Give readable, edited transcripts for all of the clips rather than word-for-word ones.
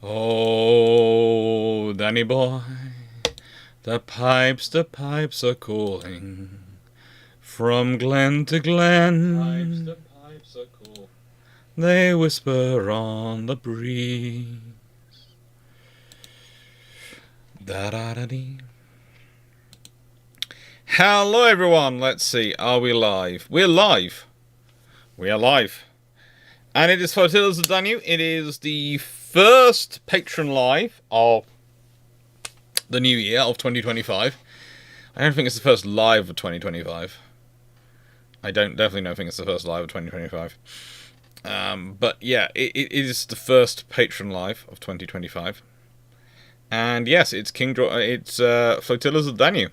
Oh, Danny boy, the pipes are calling from glen to glen. The pipes are calling. They whisper on the breeze. Da-da-da-dee. Hello everyone, let's see, are we live? We're live. We are live. And it is Flotillas of Danube. It is the first patron live of the new year of 2025. I don't think it's the first live of 2025. I definitely don't think it's the first live of 2025. But yeah, it is the first patron live of 2025. And yes, it's Flotillas of Danube.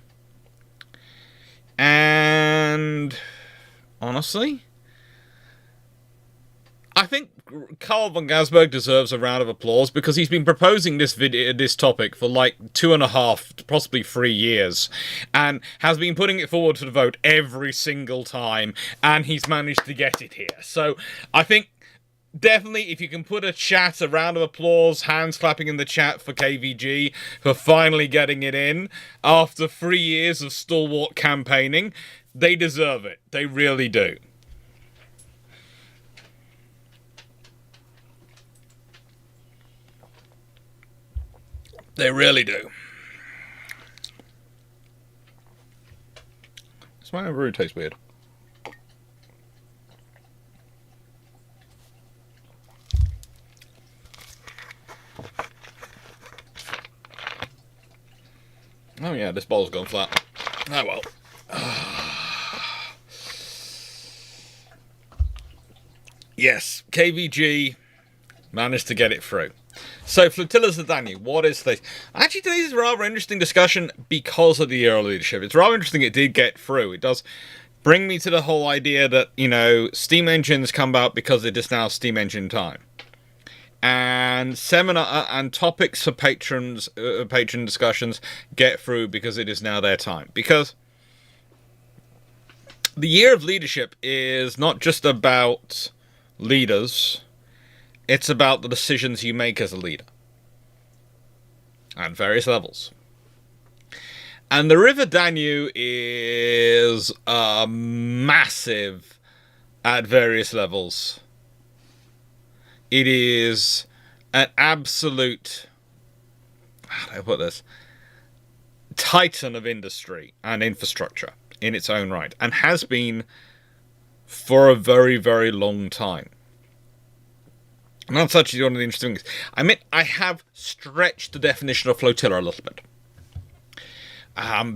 And honestly, I think Carl von Gasberg deserves a round of applause because he's been proposing this topic for like 2.5, possibly 3 years, and has been putting it forward to the vote every single time, and he's managed to get it here. So I think definitely, if you can put a round of applause, hands clapping in the chat for KVG for finally getting it in after 3 years of stalwart campaigning, they deserve it. They really do. They really do. This might really taste weird. Oh yeah, this bowl's gone flat. Oh well. Yes, KVG managed to get it through. So, Flotillas of Danube, what is this? Actually, today's is a rather interesting discussion because of the early leadership. It's rather interesting it did get through. It does bring me to the whole idea that, you know, steam engines come about because it is now steam engine time. And seminar and topics for patron discussions get through because it is now their time. Because the year of leadership is not just about leaders. It's about the decisions you make as a leader. At various levels. And the River Danube is massive at various levels. It is an absolute, how do I put this, titan of industry and infrastructure in its own right. And has been for a very, very long time. And that's actually one of the interesting things. I mean, I have stretched the definition of flotilla a little bit.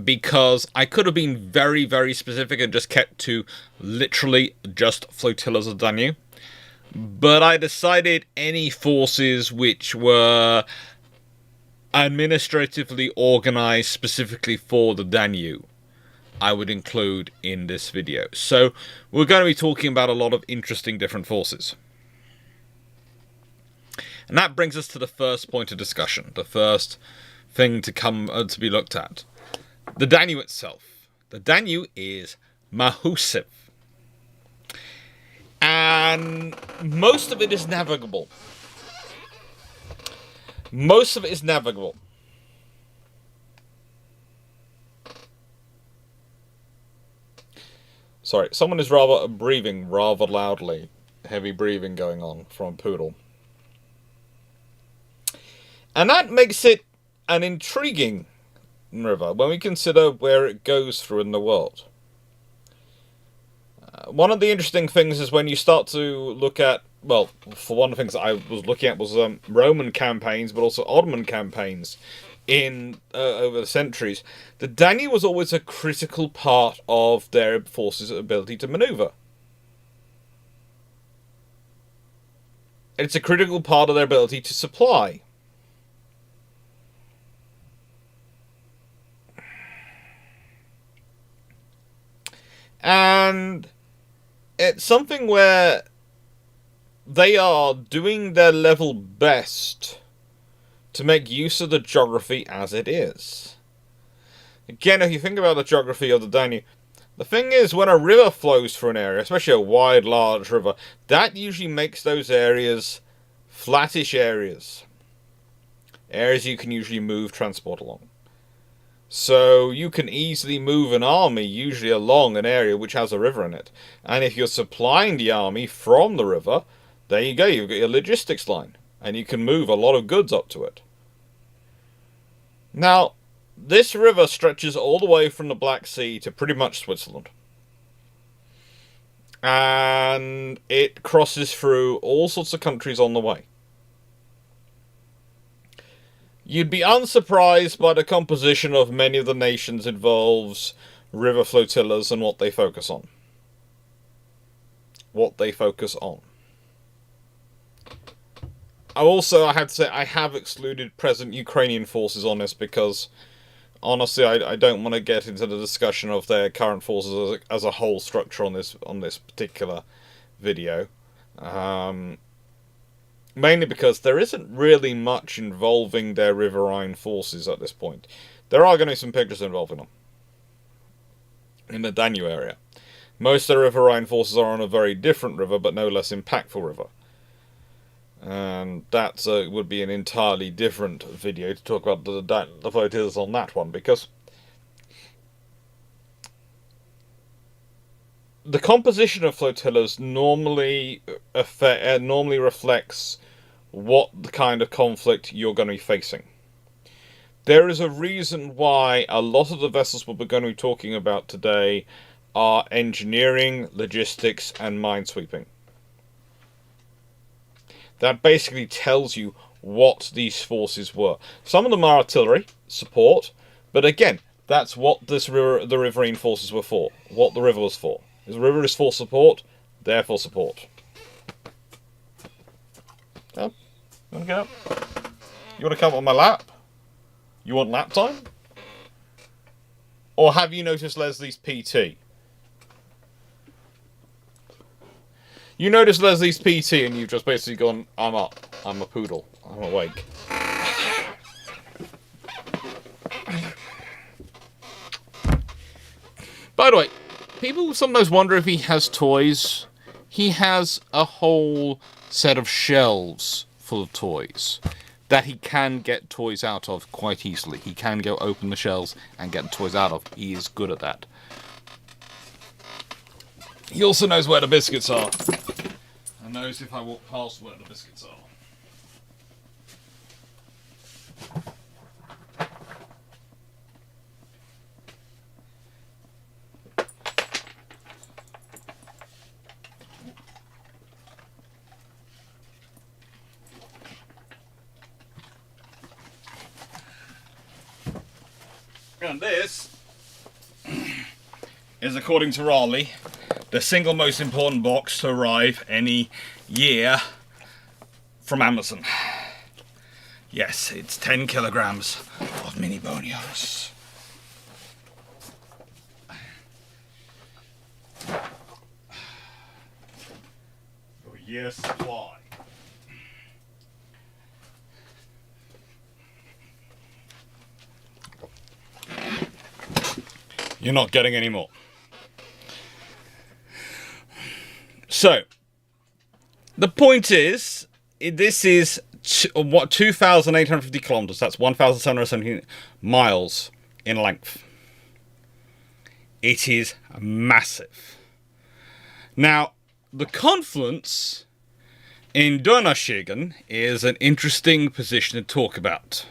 Because I could have been very, very specific and just kept to literally just flotillas of Danube. But I decided any forces which were administratively organized specifically for the Danube, I would include in this video. So we're going to be talking about a lot of interesting different forces. And that brings us to the first point of discussion, the first thing to come to be looked at. The Danube itself. The Danube is massive. And most of it is navigable. Most of it is navigable. Sorry, someone is breathing rather loudly. Heavy breathing going on from a poodle. And that makes it an intriguing river when we consider where it goes through in the world. One of the interesting things is when you start to look at, well, for one of the things that I was looking at was Roman campaigns, but also Ottoman campaigns in over the centuries. The Danube was always a critical part of their forces' ability to maneuver. It's a critical part of their ability to supply. And it's something where they are doing their level best to make use of the geography as it is. Again, if you think about the geography of the Danube, the thing is, when a river flows through an area, especially a wide, large river, that usually makes those areas flattish areas. areas you can usually move transport along. So you can easily move an army usually along an area which has a river in it. And if you're supplying the army from the river, there you go, you've got your logistics line. And you can move a lot of goods up to it. Now, this river stretches all the way from the Black Sea to pretty much Switzerland. And it crosses through all sorts of countries on the way. You'd be unsurprised by the composition of many of the nations involves river flotillas and what they focus on. I have to say, I have excluded present Ukrainian forces on this because, honestly, I don't want to get into the discussion of their current forces as a whole structure on this particular video. Mainly because there isn't really much involving their riverine forces at this point. There are going to be some pictures involving them in the Danube area. Most of the riverine forces are on a very different river, but no less impactful river. And that would be an entirely different video to talk about the flotillas on that one, because the composition of flotillas normally reflects what the kind of conflict you're going to be facing. There is a reason why a lot of the vessels we're going to be talking about today are engineering, logistics, and minesweeping. That basically tells you what these forces were. Some of them are artillery support, but again, that's what the riverine forces were for, what the river was for. The river is for support, therefore support. Oh, you want to get up? You want to come on my lap? You want lap time? Or have you noticed Leslie's PT? You noticed Leslie's PT and you've just basically gone, I'm up. I'm a poodle. I'm awake. By the way, people sometimes wonder if he has toys. He has a whole set of shelves full of toys that he can get toys out of quite easily. He can go open the shelves and get the toys out of. He is good at that. He also knows where the biscuits are. And knows if I walk past where the biscuits are. And this is, according to Raleigh, the single most important box to arrive any year from Amazon. Yes, it's 10 kilograms of mini bonios. For a year's supply. You're not getting any more. So, the point is, this is 2,850 kilometers. That's 1,770 miles in length. It is massive. Now, the confluence in Donaueschingen is an interesting position to talk about.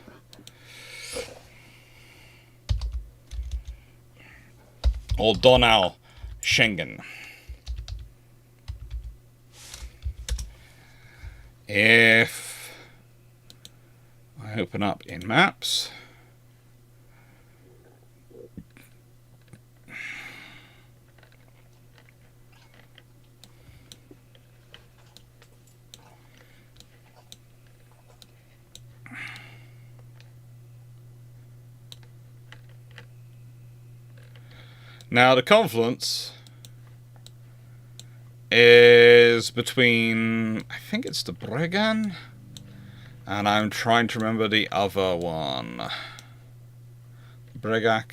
Or Donaueschingen. If I open up in maps, now the confluence is between, I think it's the Bregan, and I'm trying to remember the other one. Bregak.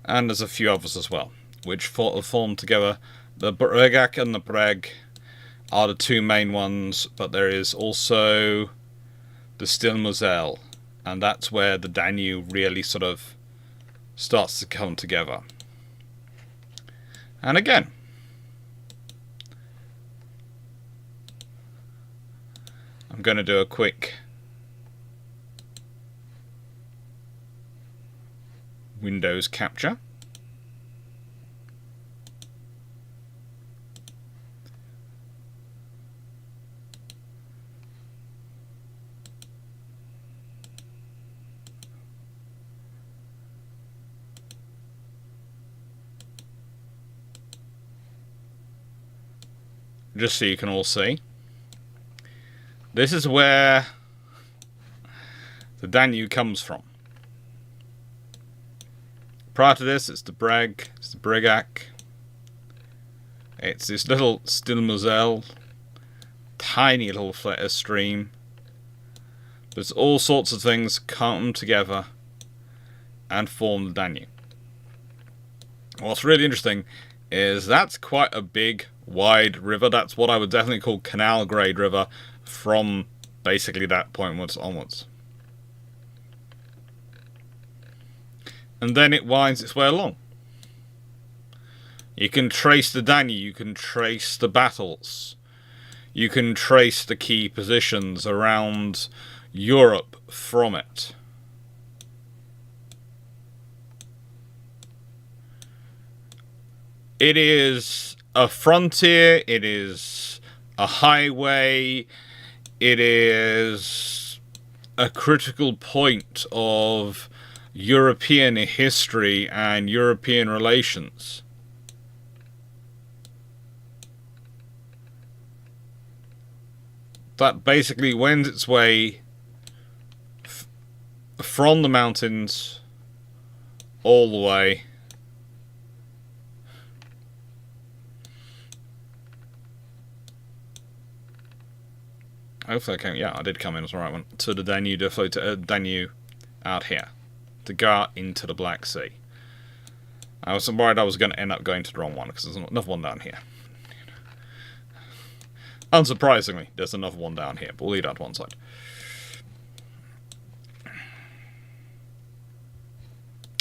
And there's a few others as well, which form together. The Bregak and the Breg are the two main ones, but there is also the Stilmoselle, and that's where the Danube really sort of starts to come together. And again, I'm going to do a quick Windows capture. Just so you can all see. This is where the Danube comes from. Prior to this, it's the Breg, it's the Bregac. It's this little Stilmoselle, tiny little stream. There's all sorts of things come together and form the Danube. What's really interesting is that's quite a big, wide river. That's what I would definitely call canal grade river from basically that point onwards. And then it winds its way along. You can trace the Danube, you can trace the battles, you can trace the key positions around Europe from it. It is a frontier, it is a highway, it is a critical point of European history and European relations. That basically wends its way from the mountains all the way hopefully I came, yeah, I did come in as the right one, to the Danube, Danube out here, to go out into the Black Sea. I was worried I was going to end up going to the wrong one, because there's another one down here. Unsurprisingly, there's another one down here, but we'll leave that to one side.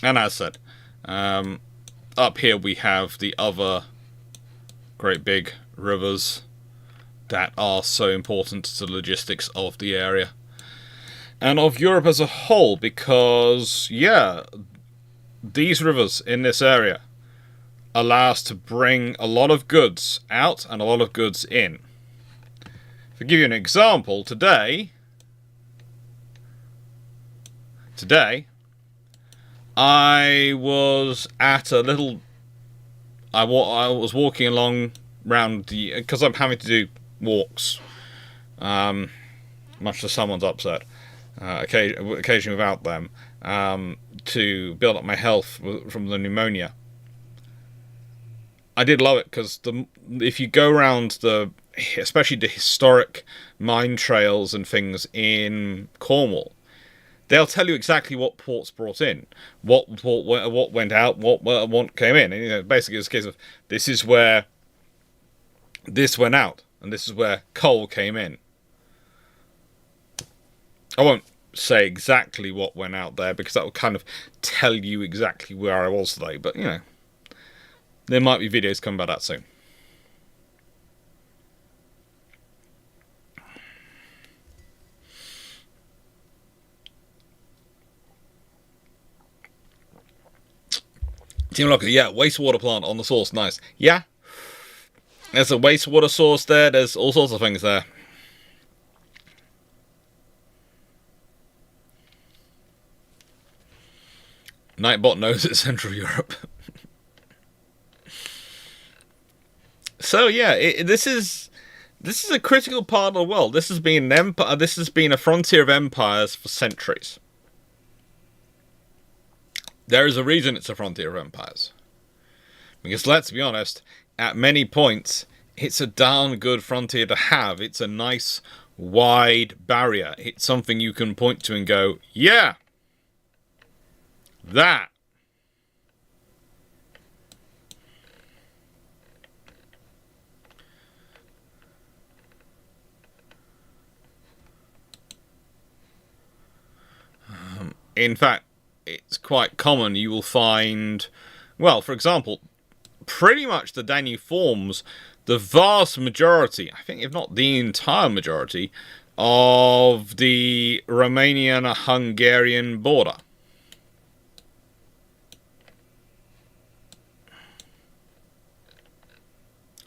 And as said, up here we have the other great big rivers that are so important to the logistics of the area and of Europe as a whole, because, yeah, these rivers in this area allow us to bring a lot of goods out and a lot of goods in. If I give you an example, today I was at a little, I was walking along around the, because I'm having to do walks, much to someone's upset, occasionally without them, to build up my health from the pneumonia. I did love it, because if you go around especially the historic mine trails and things in Cornwall, they'll tell you exactly what ports brought in, what went out, what came in. And, basically it's a case of, this is where this went out, and this is where coal came in. I won't say exactly what went out there, because that will kind of tell you exactly where I was today, but, there might be videos coming about that soon. Team Locker, yeah, wastewater plant on the source, nice. Yeah, there's a wastewater source there, there's all sorts of things there. Nightbot knows it's Central Europe. So yeah, this is a critical part of the world. This has been an empire. This has been a frontier of empires for centuries. There is a reason it's a frontier of empires. Because let's be honest, at many points, it's a darn good frontier to have. It's a nice, wide barrier. It's something you can point to and go, yeah, that. In fact, it's quite common. You will find, well, for example, pretty much the Danube forms the vast majority, I think if not the entire majority, of the Romanian-Hungarian border.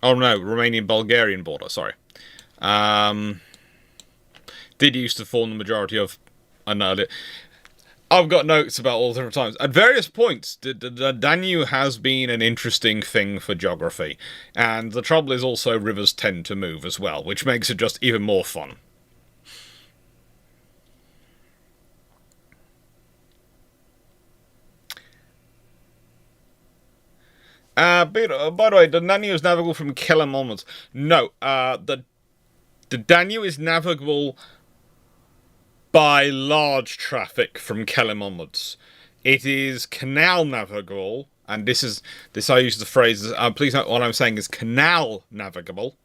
Oh no, Romanian-Bulgarian border, sorry. Did used to form the majority of... I've got notes about all the different times. At various points, the Danube has been an interesting thing for geography. And the trouble is also rivers tend to move as well, which makes it just even more fun. By the way, the Danube is navigable from Kelheim onwards. No, the Danube is navigable by large traffic from Kelheim onwards. It is canal navigable, and this I use the phrase. Please note what I'm saying is canal navigable,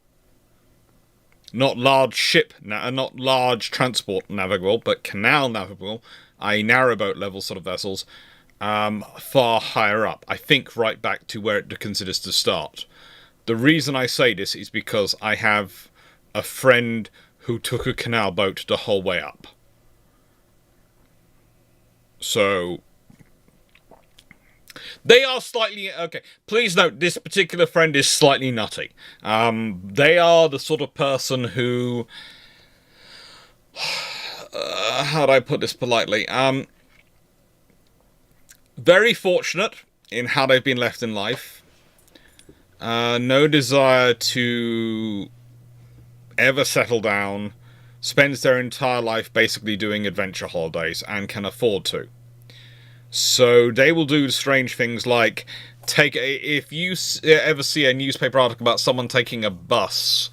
not large ship, not large transport navigable, but canal navigable, i.e. narrowboat level sort of vessels. Far higher up. I think right back to where it considers to start. The reason I say this is because I have a friend who took a canal boat the whole way up. So they are slightly... Okay, please note, this particular friend is slightly nutty. They are the sort of person who... how do I put this politely? Very fortunate in how they've been left in life. No desire to ever settle down. Spends their entire life basically doing adventure holidays and can afford to. So they will do strange things like if you ever see a newspaper article about someone taking a bus,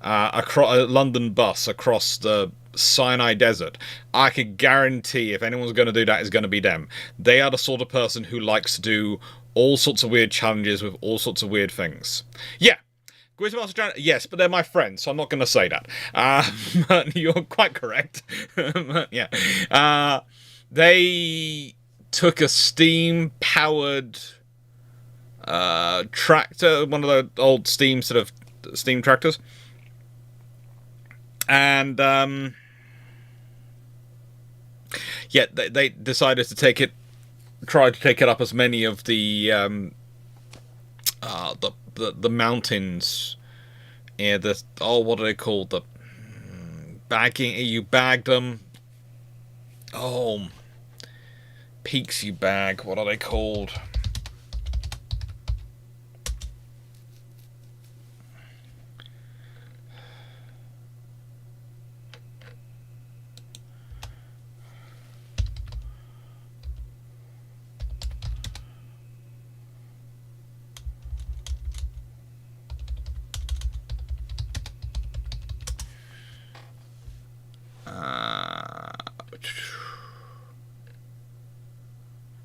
a London bus across the Sinai Desert, I could guarantee if anyone's going to do that, it's going to be them. They are the sort of person who likes to do all sorts of weird challenges with all sorts of weird things. Yeah, Quizmaster, yes, but they're my friends, so I'm not going to say that. But you're quite correct. Yeah. They took a steam-powered tractor, one of the old steam tractors, and yeah, they decided to try to take it up as many of the mountains. Yeah, what are they called? The bagging. You bag them. Oh, peaks you bag. What are they called?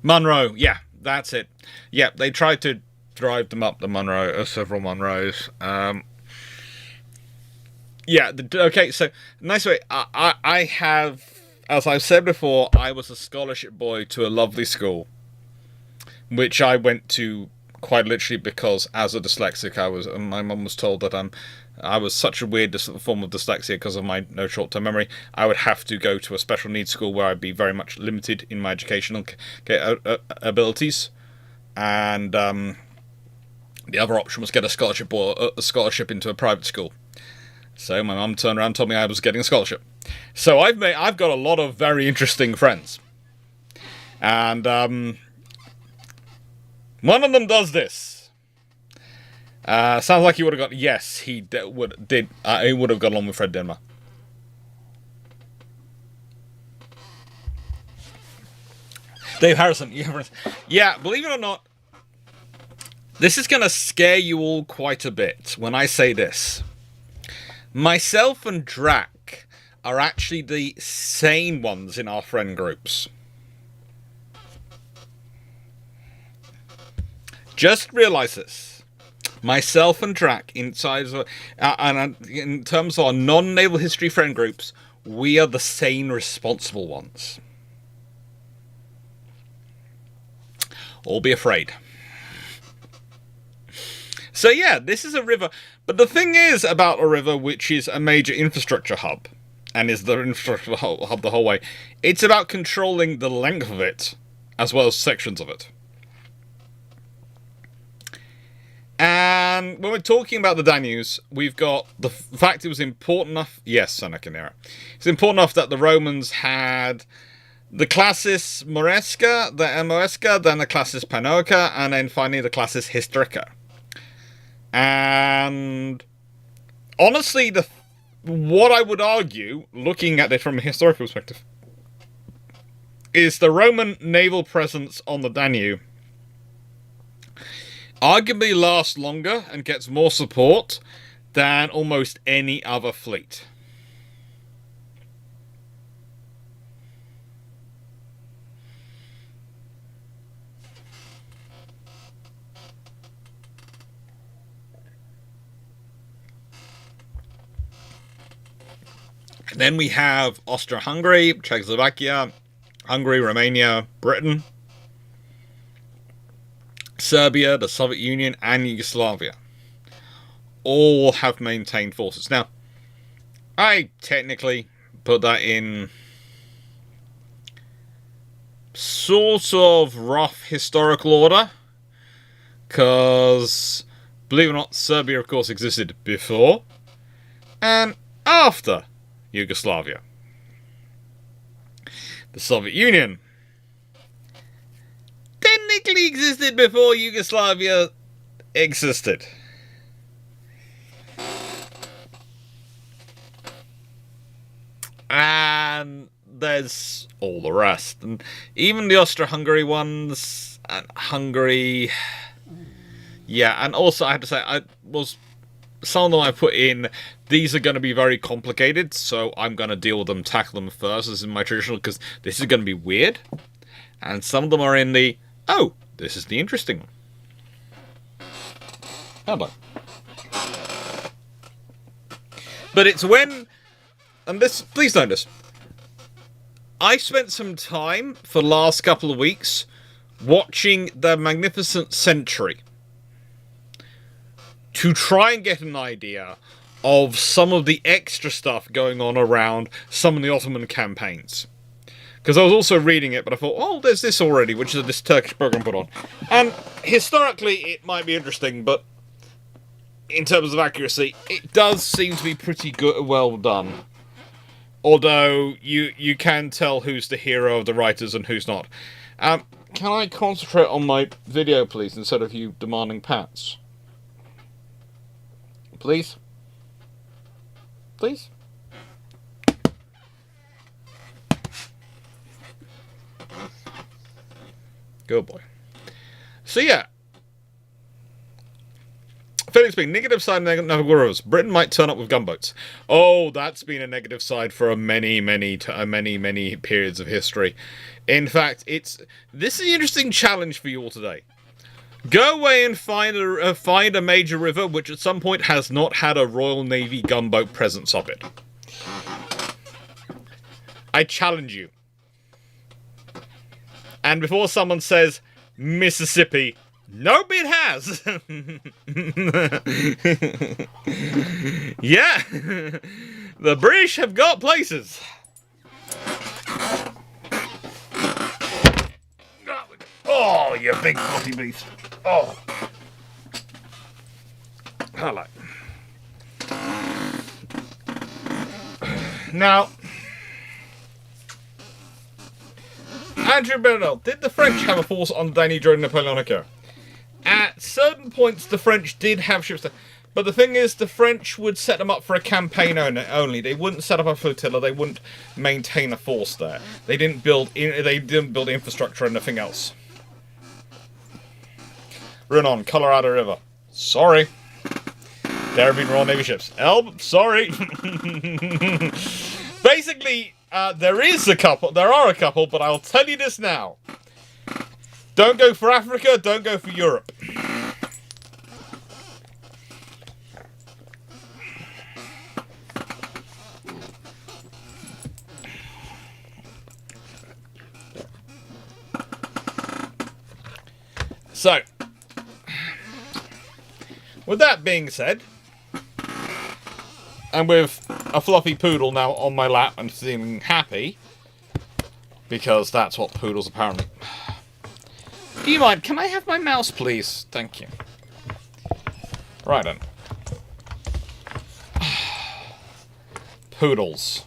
Monroe, yeah, that's it. Yeah, they tried to drive them up the Monroe, several Monroes. Yeah, okay, so, nice way. I have, as I've said before, I was a scholarship boy to a lovely school, which I went to quite literally because, as a dyslexic, my mum was told that I was such a weird form of dyslexia because of my no short-term memory. I would have to go to a special needs school where I'd be very much limited in my educational abilities, and the other option was get a scholarship into a private school. So my mum turned around and told me I was getting a scholarship. So I've got a lot of very interesting friends, and one of them does this. Sounds like he would have got... Yes, he would have got along with Fred Dinmer. Dave Harrison. Yeah, believe it or not, this is going to scare you all quite a bit when I say this. Myself and Drac are actually the sane ones in our friend groups. Just realise this. Myself and Drac, inside and in terms of our non-naval history friend groups, we are the sane, responsible ones. or be afraid. So yeah, this is a river. But the thing is about a river which is a major infrastructure hub, and is the infrastructure hub the whole way, it's about controlling the length of it, as well as sections of it. And when we're talking about the Danube, we've got the fact it was important enough... Yes, Seneca Nero. It's important enough that the Romans had the classis Moresca, the Moesca, then the classis Panoica, and then finally the classis Historica. And honestly, what I would argue, looking at it from a historical perspective, is the Roman naval presence on the Danube arguably lasts longer and gets more support than almost any other fleet. And then we have Austria-Hungary, Czechoslovakia, Hungary, Romania, Britain, Serbia, the Soviet Union, and Yugoslavia. All have maintained forces. Now, I technically put that in sort of rough historical order, because, believe it or not, Serbia, of course, existed before and after Yugoslavia. The Soviet Union technically existed before Yugoslavia existed. And there's all the rest. And even the Austria-Hungary ones, and Hungary... Yeah, and also I have to say, some of them I put in, these are going to be very complicated, so I'm going to deal with them, tackle them first, as in my traditional, because this is going to be weird. And some of them are in the, oh, this is the interesting one. Hello. But it's when, and this, please notice, I spent some time for the last couple of weeks watching The Magnificent Century to try and get an idea of some of the extra stuff going on around some of the Ottoman campaigns. Because I was also reading it, but I thought, oh, there's this already, which is this Turkish program put on. And historically, it might be interesting, but in terms of accuracy, it does seem to be pretty good, well done. Although, you can tell who's the hero of the writers and who's not. Can I concentrate on my video, please, instead of you demanding pats? Please? Please? Good boy. So yeah. Felix being negative side of Naval rivers. Britain might turn up with gunboats. Oh, that's been a negative side for many periods of history. In fact, this is an interesting challenge for you all today. Go away and find a major river which at some point has not had a Royal Navy gunboat presence of it. I challenge you. And before someone says, Mississippi, nope, it has. Yeah. The British have got places. Oh, you big potty beast. Oh. Hello. Now, Andrew Bernal, did the French have a force on the Danube during the Napoleonic era? At certain points, the French did have ships there. But the thing is, the French would set them up for a campaign only. They wouldn't set up a flotilla. They wouldn't maintain a force there. They didn't build infrastructure or anything else. Renan, Colorado River. Sorry. There have been Royal Navy ships. Elb, sorry. Basically, there are a couple, but I'll tell you this now. Don't go for Africa, don't go for Europe. So, with that being said, and with a fluffy poodle now on my lap and feeling happy, because that's what poodles apparently... Do you mind? Can I have my mouse, please? Thank you. Right then. Poodles.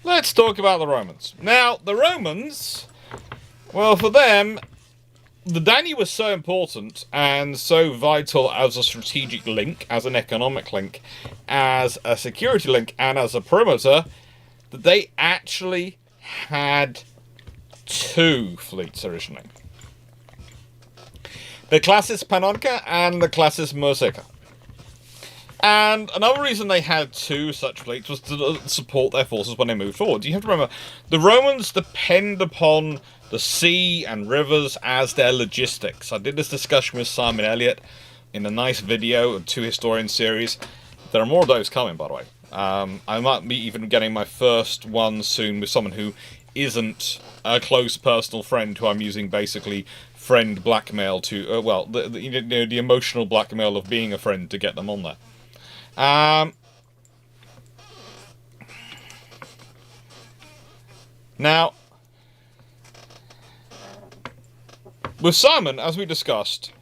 Let's talk about the Romans. Now, the Romans, well, for them, the Danube was so important and so vital as a strategic link, as an economic link, as a security link, and as a perimeter, that they actually had 2 fleets originally. The Classis Pannonica and the Classis Mursica. And another reason they had 2 such fleets was to support their forces when they moved forward. You have to remember, the Romans depend upon the sea and rivers as their logistics. I did this discussion with Simon Elliott in a nice video, a 2 historian series. There are more of those coming, by the way. I might be even getting my first one soon with someone who isn't a close personal friend, who I'm using basically friend blackmail to, the emotional blackmail of being a friend to get them on there. Now, with Simon, as we discussed,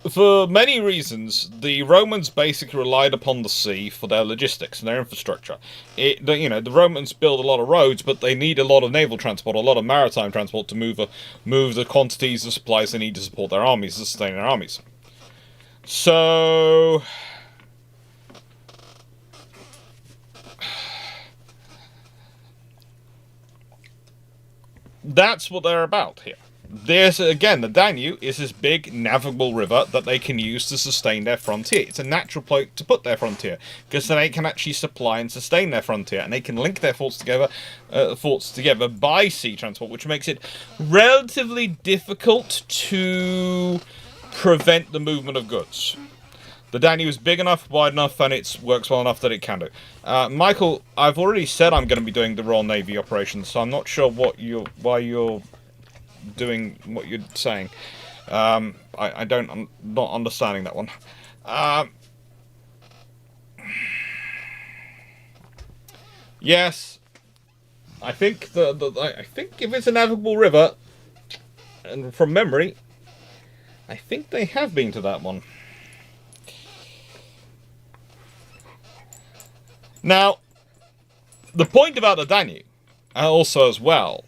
for many reasons, the Romans basically relied upon the sea for their logistics and their infrastructure. The Romans build a lot of roads, but they need a lot of naval transport, a lot of maritime transport to move the quantities of supplies they need to support their armies, to sustain their armies. So, that's what they're about here. There's, again, the Danube is this big navigable river that they can use to sustain their frontier. It's a natural place to put their frontier, because then they can actually supply and sustain their frontier, and they can link their forts together by sea transport, which makes it relatively difficult to prevent the movement of goods. The Danube is big enough, wide enough, and it works well enough that it can do. Michael, I've already said I'm going to be doing the Royal Navy operations, so I'm not sure why you're doing what you're saying. I'm not understanding that one. Yes, I think I think if it's a navigable river, and from memory, I think they have been to that one. Now, the point about the Danube, also as well,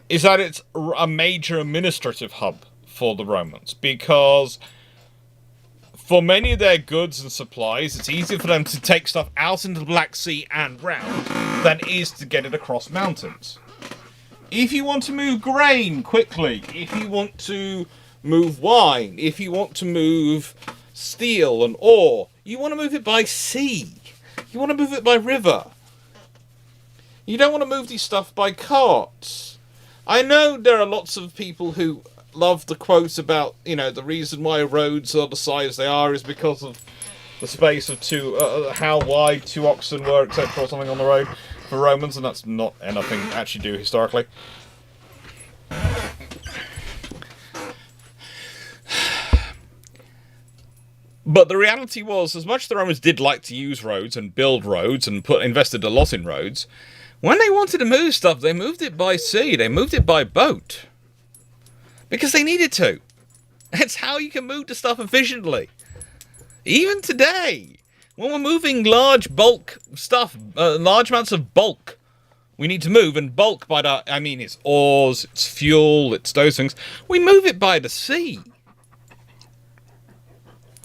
is that it's a major administrative hub for the Romans, because for many of their goods and supplies, it's easier for them to take stuff out into the Black Sea and round than it is to get it across mountains. If you want to move grain quickly, if you want to move wine, if you want to move steel and ore, you want to move it by sea. You want to move it by river. You don't want to move these stuff by carts. I know there are lots of people who love the quotes about, the reason why roads are the size they are is because of the space of how wide 2 oxen were, etc., or something on the road for Romans, and that's not anything actually do historically. But the reality was, as much as the Romans did like to use roads and build roads and invested a lot in roads, when they wanted to move stuff, they moved it by sea, they moved it by boat. Because they needed to. It's how you can move the stuff efficiently. Even today, when we're moving large bulk stuff, large amounts of bulk, we need to move, and bulk by that, I mean it's oars, it's fuel, it's those things. We move it by the sea.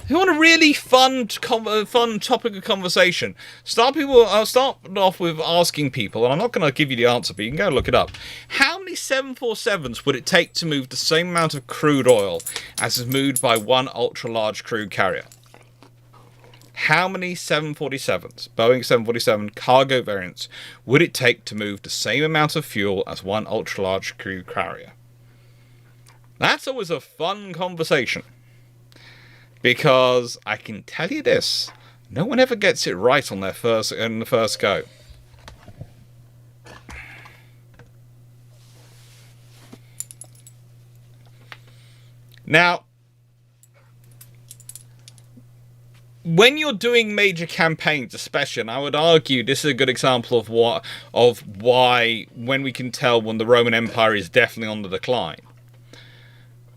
You want a really fun topic of conversation? I'll start off with asking people, and I'm not going to give you the answer, but you can go look it up. How many 747s would it take to move the same amount of crude oil as is moved by one ultra-large crude carrier? How many 747s, Boeing 747 cargo variants, would it take to move the same amount of fuel as one ultra-large crude carrier? That's always a fun conversation. Because I can tell you this, no one ever gets it right on the first go. Now, when you're doing major campaigns, especially, and I would argue this is a good example of why, when we can tell when the Roman Empire is definitely on the decline,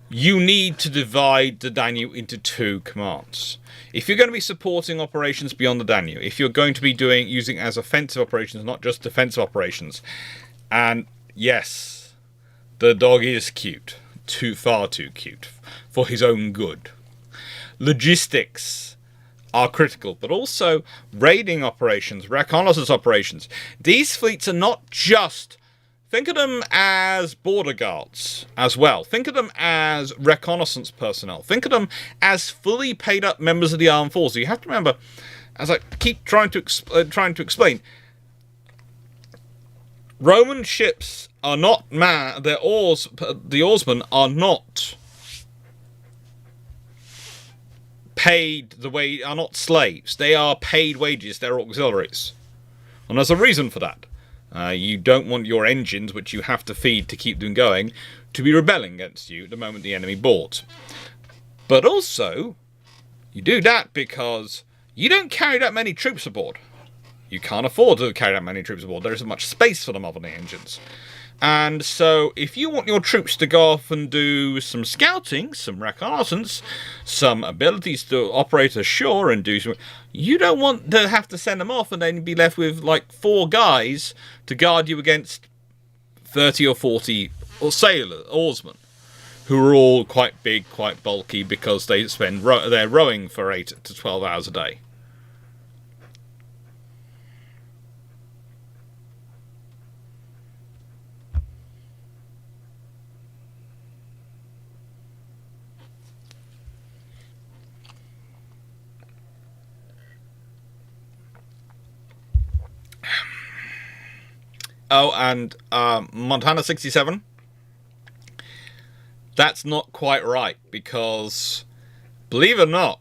you need to divide the Danube into two commands. If you're going to be supporting operations beyond the Danube, if you're going to be using as offensive operations, not just defensive operations, and yes, the dog is cute, far too cute, for his own good. Logistics are critical, but also raiding operations, reconnaissance operations. These fleets are not just... Think of them as border guards as well. Think of them as reconnaissance personnel. Think of them as fully paid up members of the armed forces. You have to remember, as I keep trying to explain, Roman ships are not the oarsmen are not paid are not slaves. They are paid wages. They're auxiliaries, and there's a reason for that. You don't want your engines, which you have to feed to keep them going, to be rebelling against you the moment the enemy boards. But also, you do that because you don't carry that many troops aboard. You can't afford to carry that many troops aboard. There isn't much space for them on the engines. And so, if you want your troops to go off and do some scouting, some reconnaissance, some abilities to operate ashore and do some... You don't want to have to send them off and then be left with, like, 4 guys to guard you against 30 or 40 oarsmen, who are all quite big, quite bulky, because they spend they're rowing for 8 to 12 hours a day. Oh, and Montana 67. That's not quite right, because, believe it or not,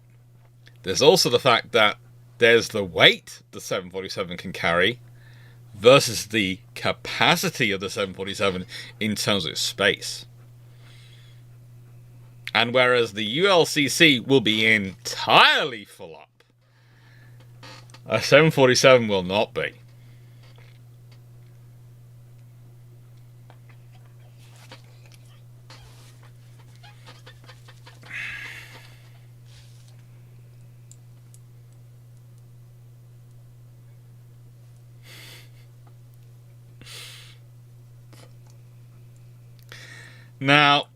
there's also the fact that there's the weight the 747 can carry versus the capacity of the 747 in terms of space. And whereas the ULCC will be entirely full up, a 747 will not be. Now,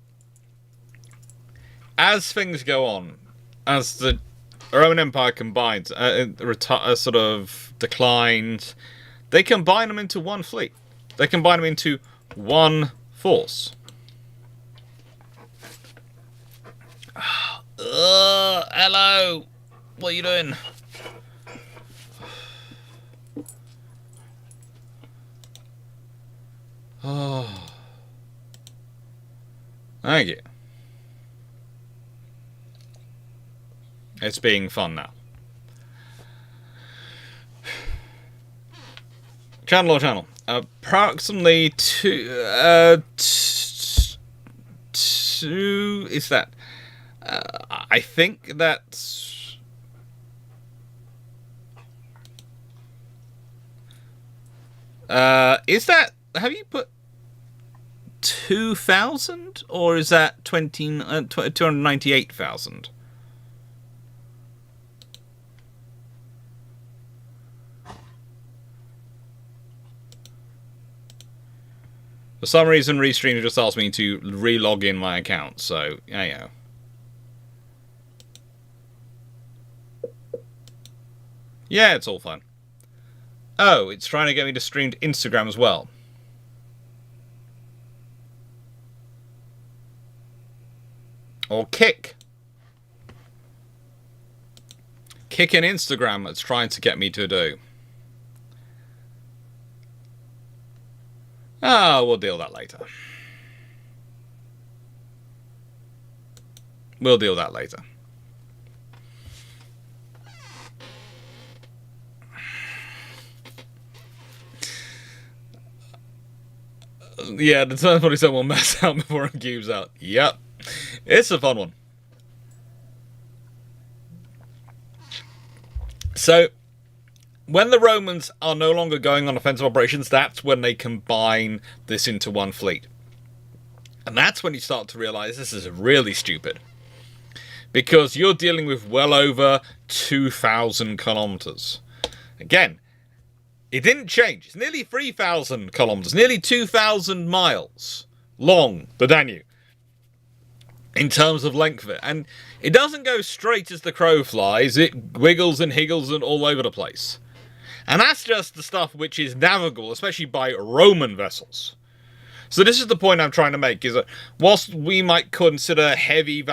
as things go on, as the Roman Empire combines, sort of declines, they combine them into one fleet. They combine them into one force. Hello! What are you doing? Oh. Thank you. It's being fun now. Channel or channel? Approximately two. Is that? I think that's. Is that? Have you put 2,000, or is that 298,000? For some reason, Restream just asked me to re-log in my account, so yeah, yeah. Yeah, it's all fun. Oh, it's trying to get me to stream to Instagram as well. Or Kick. Kick in Instagram, it's trying to get me to do. Oh, we'll deal with that later. We'll deal with that later. Yeah, the turn 47 will mess out before it cubes out. Yep. It's a fun one. So, when the Romans are no longer going on offensive operations, that's when they combine this into one fleet. And that's when you start to realize this is really stupid. Because you're dealing with well over 2,000 kilometers. Again, it didn't change. It's nearly 3,000 kilometers, nearly 2,000 miles long, the Danube, in terms of length of it. And it doesn't go straight as the crow flies. It wiggles and higgles and all over the place. And that's just the stuff which is navigable, especially by Roman vessels. So this is the point I'm trying to make, is that whilst we might consider heavy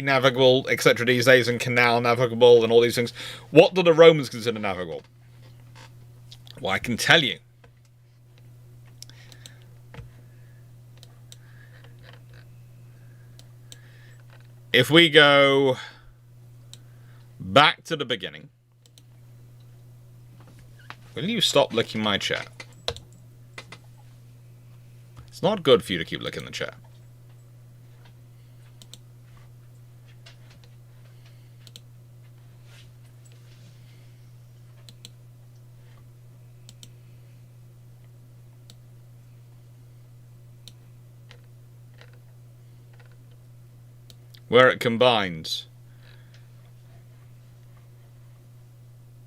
navigable, etc. these days, and canal navigable and all these things, what do the Romans consider navigable? Well, I can tell you. If we go back to the beginning, will you stop licking my chat? It's not good for you to keep licking the chat. Where it combines.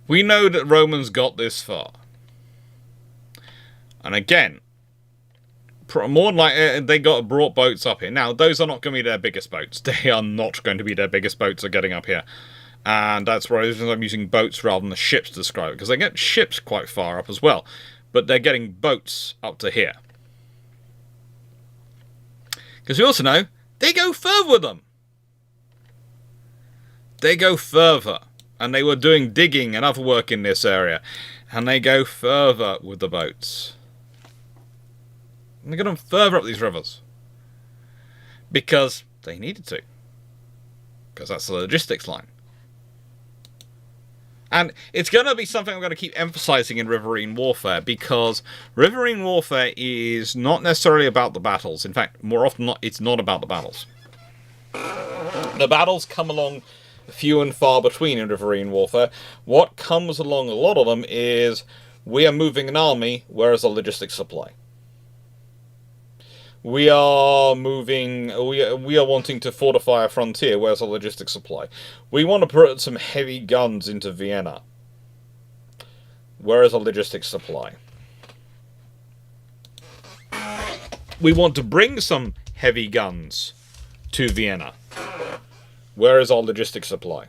We know that Romans got this far. And again, more like they brought boats up here. Now, those are not going to be their biggest boats. They are not going to be their biggest boats are getting up here. And that's why I'm using boats rather than the ships to describe it. Because they get ships quite far up as well. But they're getting boats up to here. Because we also know they go further with them. They go further. And they were doing digging and other work in this area. And they go further with the boats. And they get them further up these rivers. Because they needed to. Because that's the logistics line. And it's going to be something I'm going to keep emphasizing in riverine warfare. Because riverine warfare is not necessarily about the battles. In fact, more often not, it's not about the battles. The battles come along few and far between in riverine warfare. What comes along a lot of them is we are moving an army, whereas a logistics supply. We are wanting to fortify a frontier, where's a logistics supply. We want to put some heavy guns into Vienna, where's a logistics supply. We want to bring some heavy guns to Vienna, where is our logistics supply.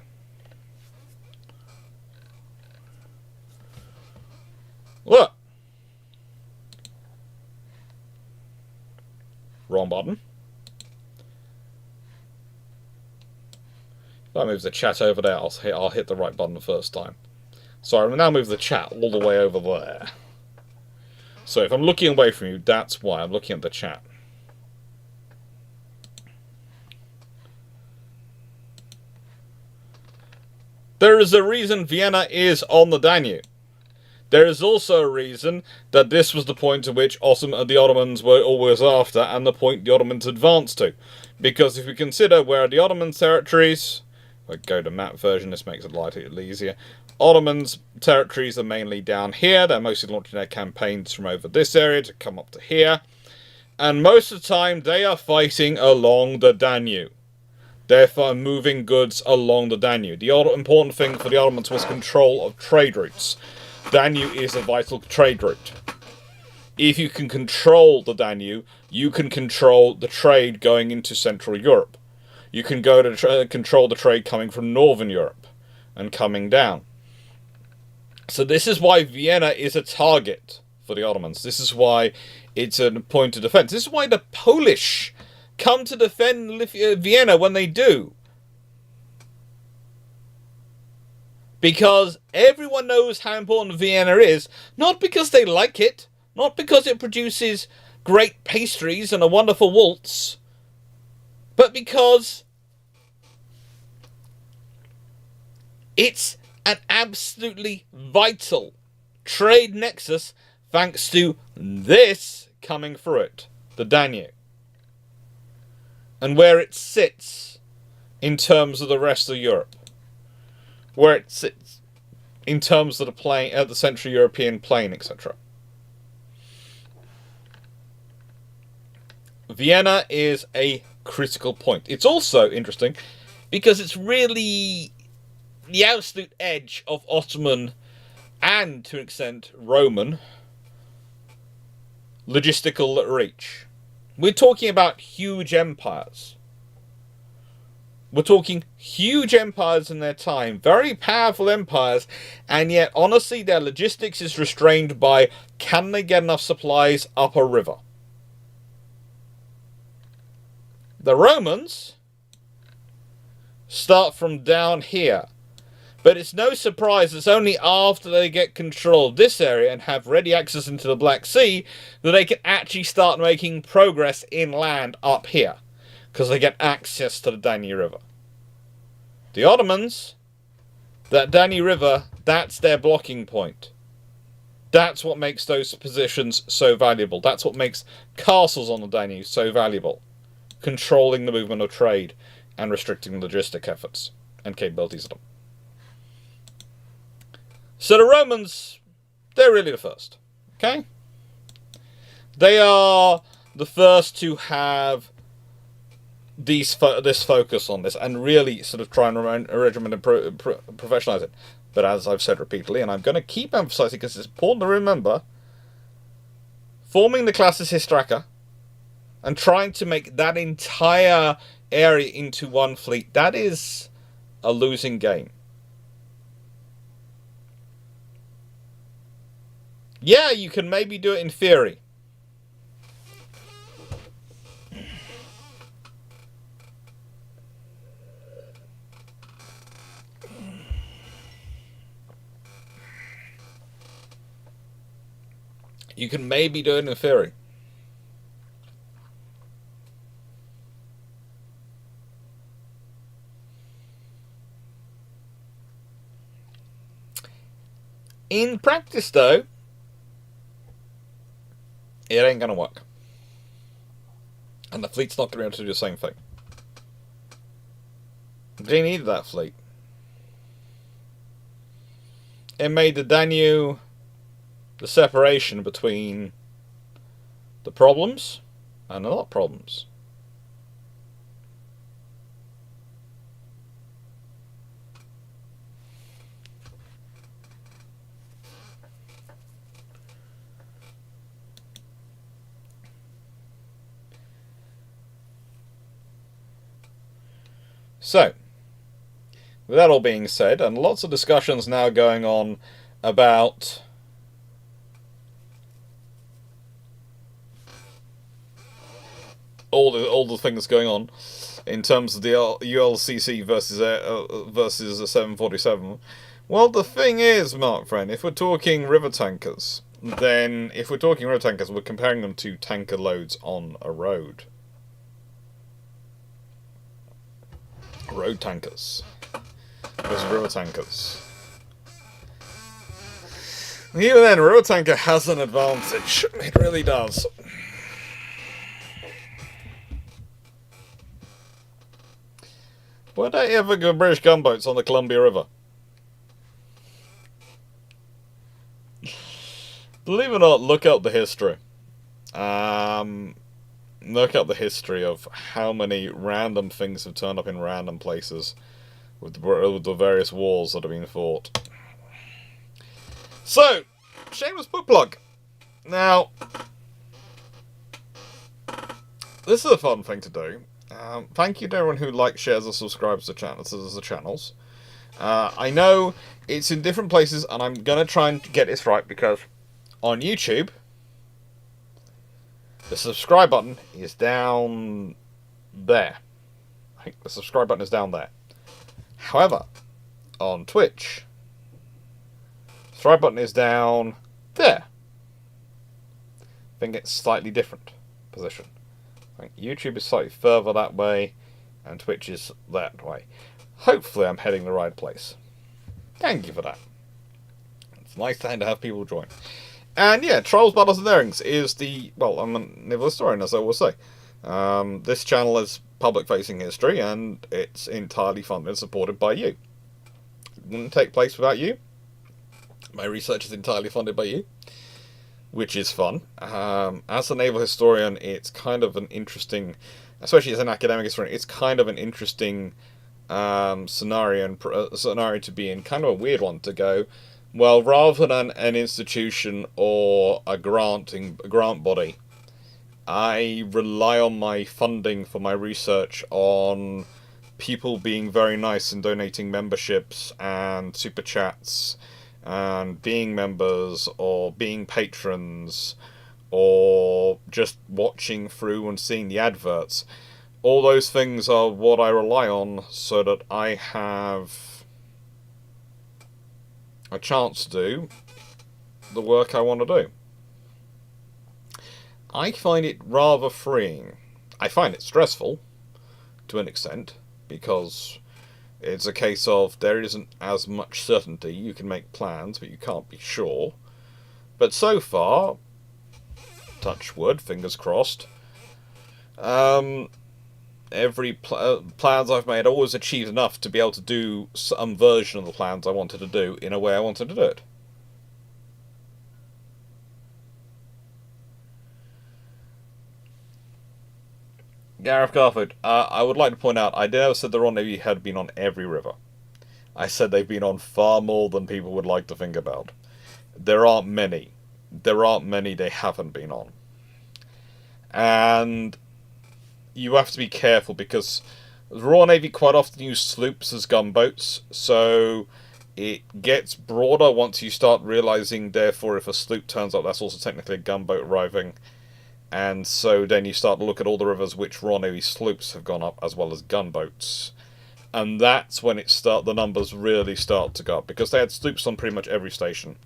Look! Wrong button. If I move the chat over there, I'll hit the right button the first time. So I will now move the chat all the way over there. So if I'm looking away from you, that's why I'm looking at the chat. There is a reason Vienna is on the Danube. There is also a reason that this was the point at which the Ottomans were always after, and the point the Ottomans advanced to. Because if we consider where the Ottoman territories... If I go to map version, this makes it a little easier. Ottomans' territories are mainly down here. They're mostly launching their campaigns from over this area to come up to here. And most of the time, they are fighting along the Danube. Therefore, moving goods along the Danube. The important thing for the Ottomans was control of trade routes. Danube is a vital trade route. If you can control the Danube, you can control the trade going into Central Europe. You can go to control the trade coming from Northern Europe and coming down. So this is why Vienna is a target for the Ottomans. This is why it's a point of defense. This is why the Polish come to defend Vienna when they do. Because everyone knows how important Vienna is, not because they like it, not because it produces great pastries and a wonderful waltz, but because it's an absolutely vital trade nexus thanks to this coming through it, the Danube. and where it sits in terms of the rest of Europe, where it sits in terms of the plain, the Central European plain, etc. Vienna is a critical point. It's also interesting because it's really the absolute edge of Ottoman and, to an extent, Roman logistical reach. We're talking about huge empires. We're talking huge empires in their time, very powerful empires, and yet, honestly, their logistics is restrained by, can they get enough supplies up a river? The Romans start from down here. But it's no surprise it's only after they get control of this area and have ready access into the Black Sea that they can actually start making progress inland up here. Because they get access to the Danube River. The Ottomans, that Danube River, that's their blocking point. That's what makes those positions so valuable. That's what makes castles on the Danube so valuable. Controlling the movement of trade and restricting logistic efforts and capabilities of them. So the Romans, they're really the first, okay? They are the first to have this focus on this and really sort of try and regiment and professionalize it. But as I've said repeatedly, and I'm going to keep emphasizing because it's important to remember, forming the classes Histraka and trying to make that entire area into one fleet, that is a losing game. Yeah, you can maybe do it in theory. You can maybe do it in theory. In practice, though, it ain't gonna work. And the fleet's not gonna be able to do the same thing. They needed that fleet. It made the Danube the separation between the problems and the not problems. So, with that all being said, and lots of discussions now going on about all the things going on in terms of the ULCC versus a 747. Well, the thing is, Mark friend, if we're talking river tankers, then we're comparing them to tanker loads on a road. Road tankers versus river tankers. Even then, river tanker has an advantage. It really does. Were there ever British gunboats on the Columbia River? Believe it or not, look up the history. Look up the history of how many random things have turned up in random places with the various wars that have been fought. So, shameless book plug. Now, this is a fun thing to do. Thank you to everyone who likes, shares, or subscribes to the channels. I know it's in different places, and I'm going to try and get this right, because on YouTube, the subscribe button is down there. I think the subscribe button is down there. However, on Twitch, the subscribe button is down there. I think it's slightly different position. I think YouTube is slightly further that way, and Twitch is that way. Hopefully I'm heading the right place. Thank you for that. It's nice to have people join. And yeah, Trials, Battles and Airings is the... Well, I'm a naval historian, as I will say. This channel has public-facing history, and it's entirely funded and supported by you. It wouldn't take place without you. My research is entirely funded by you, which is fun. As a naval historian, it's kind of an interesting, especially as an academic historian, it's kind of an interesting scenario to be in. Kind of a weird one to go, well, rather than an institution or a grant body, I rely on my funding for my research on people being very nice and donating memberships and super chats and being members or being patrons or just watching through and seeing the adverts. All those things are what I rely on so that I have a chance to do the work I want to do. I find it rather freeing. I find it stressful to an extent because it's a case of there isn't as much certainty. You can make plans, but you can't be sure. But so far, touch wood, fingers crossed, every plans I've made, I always achieved enough to be able to do some version of the plans I wanted to do in a way I wanted to do it. Gareth Garford, I would like to point out, I never said the Royal Navy had been on every river. I said they've been on far more than people would like to think about. There aren't many. There aren't many they haven't been on. And you have to be careful because the Royal Navy quite often use sloops as gunboats, so it gets broader once you start realising, therefore, if a sloop turns up, that's also technically a gunboat arriving. And so then you start to look at all the rivers which Royal Navy sloops have gone up, as well as gunboats. And that's when the numbers really start to go up, because they had sloops on pretty much every station.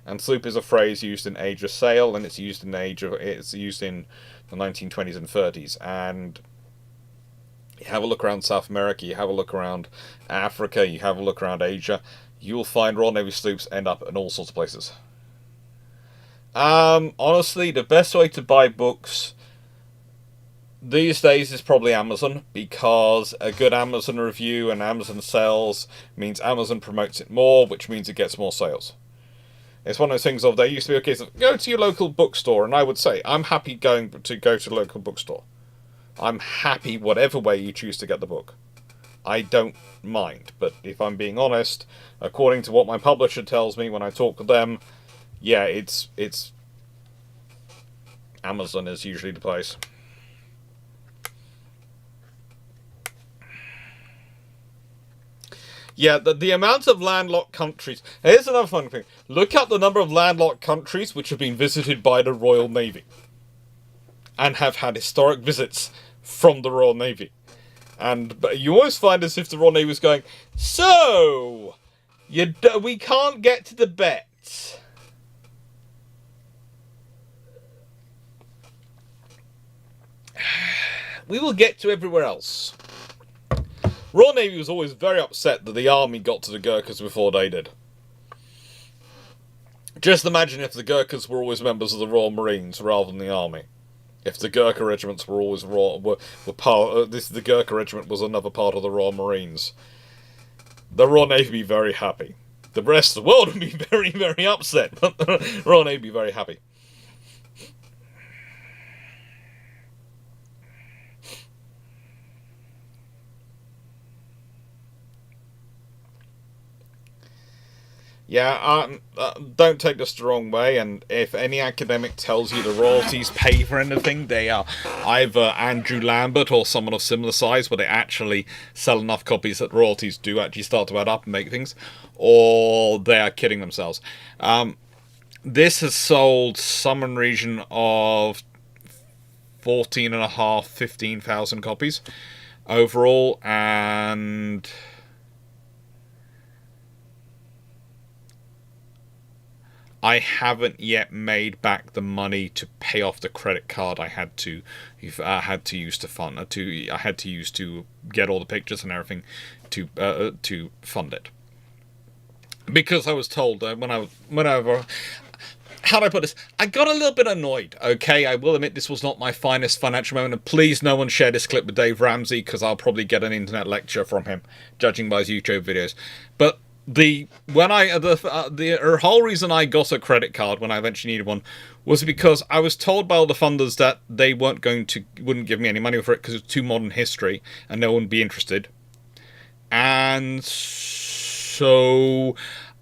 And sloop is a phrase used in Age of Sail, and it's used in the 1920s and 30s. And you have a look around South America, you have a look around Africa, you have a look around Asia, you'll find Royal Navy sloops end up in all sorts of places. Honestly, the best way to buy books these days is probably Amazon, because a good Amazon review and Amazon sales means Amazon promotes it more, which means it gets more sales. It's one of those things of, there used to be a case of, go to your local bookstore, and I would say, I'm happy go to the local bookstore. I'm happy whatever way you choose to get the book. I don't mind, but if I'm being honest, according to what my publisher tells me when I talk to them, yeah, it's Amazon is usually the place. Yeah, the amount of landlocked countries. Here's another fun thing. Look at the number of landlocked countries which have been visited by the Royal Navy and have had historic visits from the Royal Navy. And you always find as if the Royal Navy was going, so, we can't get to the bets. We will get to everywhere else. Royal Navy was always very upset that the army got to the Gurkhas before they did. Just imagine if the Gurkhas were always members of the Royal Marines rather than the army. If the Gurkha regiments were always the Gurkha regiment was another part of the Royal Marines. The Royal Navy would be very happy. The rest of the world would be very, very upset, but the Royal Navy would be very happy. Yeah, don't take this the wrong way, and if any academic tells you the royalties pay for anything, they are either Andrew Lambert or someone of similar size, where they actually sell enough copies that royalties do actually start to add up and make things, or they are kidding themselves. This has sold some in region of 15,000 copies overall, and I haven't yet made back the money to pay off the credit card I had to use to fund I had to use to get all the pictures and everything to fund it. Because I was told whenever how do I put this? I got a little bit annoyed, okay? I will admit this was not my finest financial moment, and please no one share this clip with Dave Ramsey, because I'll probably get an internet lecture from him, judging by his YouTube videos. But the whole reason I got a credit card when I eventually needed one was because I was told by all the funders that they wouldn't give me any money for it because it's too modern history and no one would be interested. And so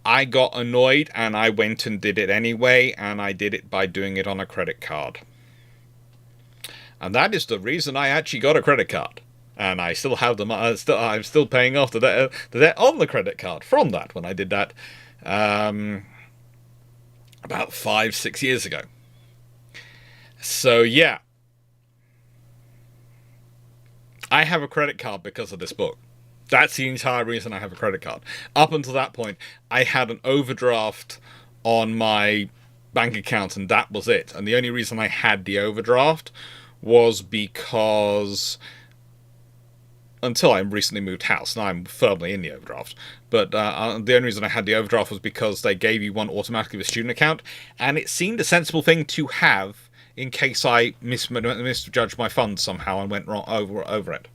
I got annoyed and I went and did it anyway, and I did it by doing it on a credit card. And that is the reason I actually got a credit card. And I still have them. I'm still paying off the debt on the credit card from that when I did that about 5-6 years ago. So yeah, I have a credit card because of this book. That's the entire reason I have a credit card. Up until that point, I had an overdraft on my bank account, and that was it. And the only reason I had the overdraft was because, until I recently moved house, now I'm firmly in the overdraft, but the only reason I had the overdraft was because they gave you one automatically with a student account, and it seemed a sensible thing to have in case I misjudged my funds somehow and went wrong over it.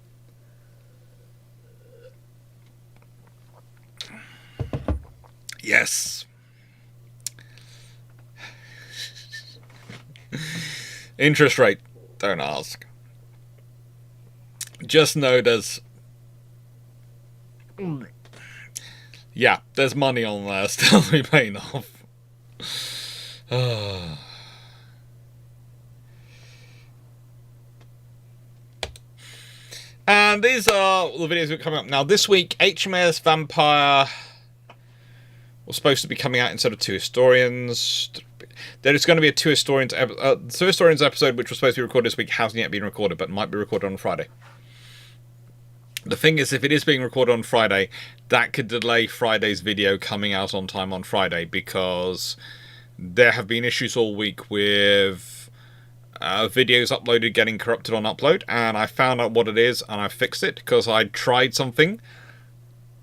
Yes. Interest rate, don't ask. Just know there's... yeah, there's money on there still to be paying off. And these are the videos that are coming up. Now, this week, HMAS Vampire was supposed to be coming out instead of Two Historians. There is going to be a Two Historians episode, which was supposed to be recorded this week, hasn't yet been recorded, but might be recorded on Friday. The thing is, if it is being recorded on Friday, that could delay Friday's video coming out on time on Friday, because there have been issues all week with videos uploaded getting corrupted on upload, and I found out what it is, and I fixed it, because I tried something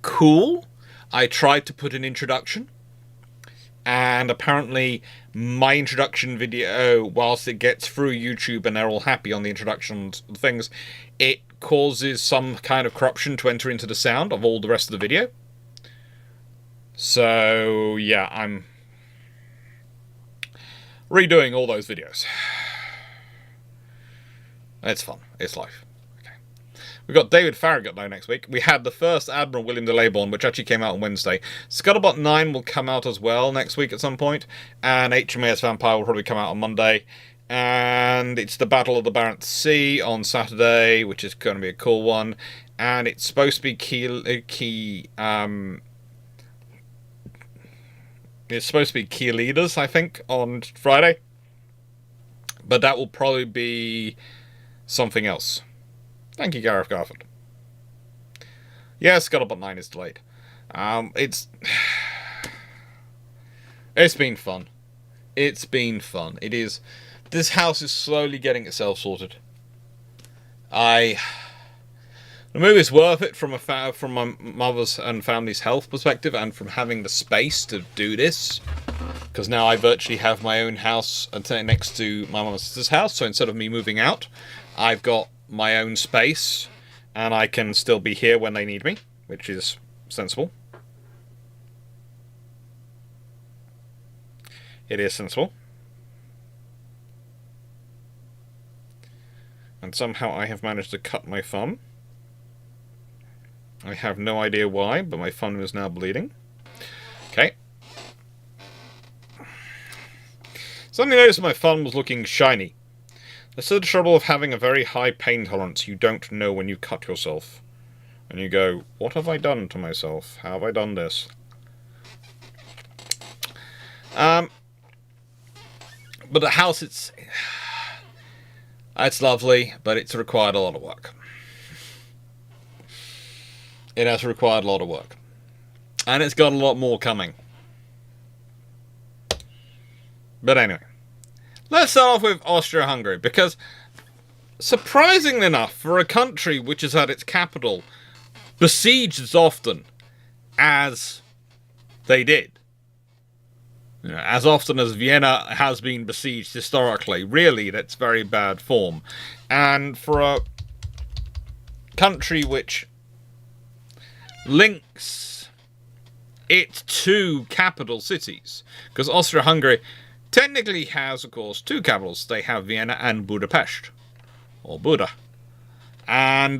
cool. I tried to put an introduction, and apparently my introduction video, whilst it gets through YouTube and they're all happy on the introduction things, it causes some kind of corruption to enter into the sound of all the rest of the video. So yeah, I'm redoing all those videos. It's fun. It's life. Okay. We've got David Farragut though next week. We had the first Admiral William de Leybourne, which actually came out on Wednesday. Scuttlebutt 9 will come out as well next week at some point. And HMAS Vampire will probably come out on Monday. And it's the Battle of the Barents Sea on Saturday, which is going to be a cool one. And it's supposed to be it's supposed to be key leaders, I think, on Friday. But that will probably be something else. Thank you, Gareth Garfield. Yeah, Scuttlebutt 9 is delayed. It's been fun. It's been fun. It is. This house is slowly getting itself sorted. The move is worth it from my mother's and family's health perspective, and from having the space to do this. Because now I virtually have my own house next to my mum and sister's house, so instead of me moving out, I've got my own space, and I can still be here when they need me, which is sensible. It is sensible. And somehow I have managed to cut my thumb. I have no idea why, but my thumb is now bleeding. Okay. Suddenly noticed my thumb was looking shiny. That's the trouble of having a very high pain tolerance. You don't know when you cut yourself. And you go, what have I done to myself? How have I done this? But the house, it's lovely, but it's required a lot of work. It has required a lot of work. And it's got a lot more coming. But anyway, let's start off with Austria-Hungary, because surprisingly enough, for a country which has had its capital besieged as often as they did, As often as Vienna has been besieged historically, really, that's very bad form. And for a country which links it to capital cities, because Austria-Hungary technically has, of course, two capitals. They have Vienna and Budapest, or Buda. And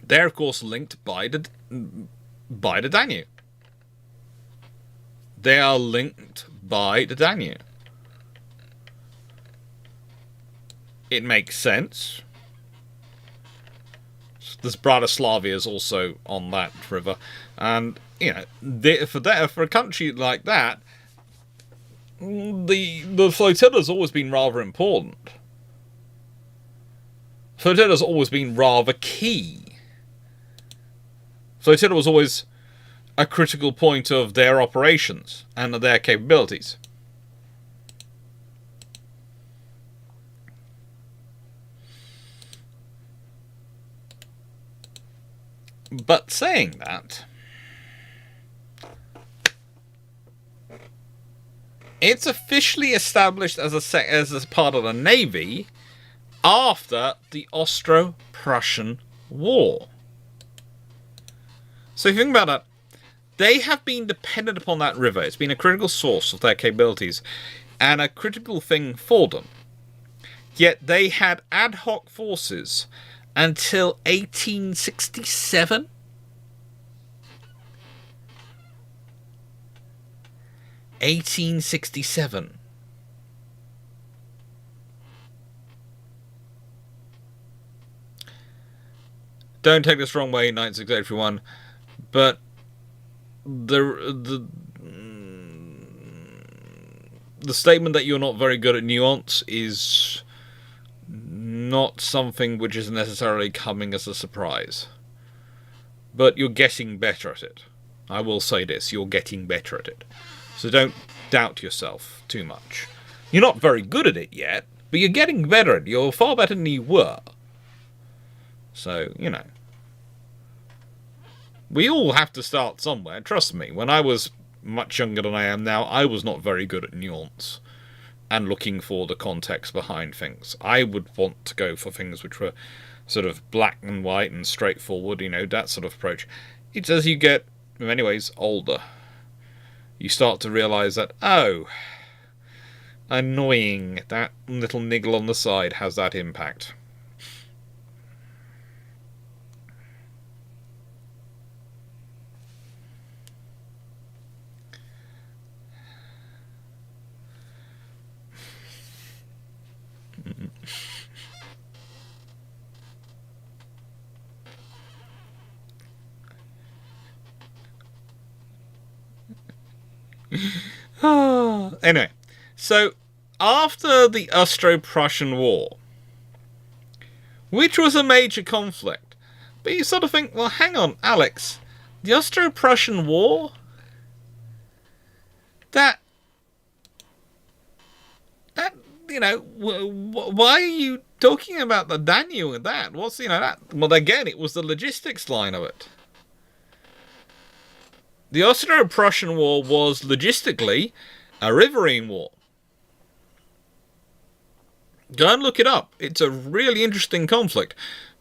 they're, of course, linked by the Danube. They are linked by the Danube. It makes sense. There's Bratislavia is also on that river, and for a country like that, the flotilla has always been rather important. Flotilla has always been rather key. Flotilla was always a critical point of their operations and of their capabilities. But saying that, it's officially established as a part of the Navy after the Austro-Prussian War. So if you think about that, they have been dependent upon that river. It's been a critical source of their capabilities and a critical thing for them. Yet they had ad hoc forces until 1867. Don't take this wrong way, 9681, but the statement that you're not very good at nuance is not something which is necessarily coming as a surprise. But you're getting better at it. I will say this, you're getting better at it. So don't doubt yourself too much. You're not very good at it yet, but you're getting better at it. You're far better than you were. So, we all have to start somewhere, trust me. When I was much younger than I am now, I was not very good at nuance and looking for the context behind things. I would want to go for things which were sort of black and white and straightforward, that sort of approach. It's as you get, in many ways, older, you start to realise that, oh, annoying, that little niggle on the side has that impact. Anyway, so after the Austro-Prussian War, which was a major conflict, but you sort of think, well, hang on, Alex, the Austro-Prussian War? That, why are you talking about the Danube and that? What's, that? Well, again, it was the logistics line of it. The Austro-Prussian War was logistically a riverine war. Go and look it up. It's a really interesting conflict.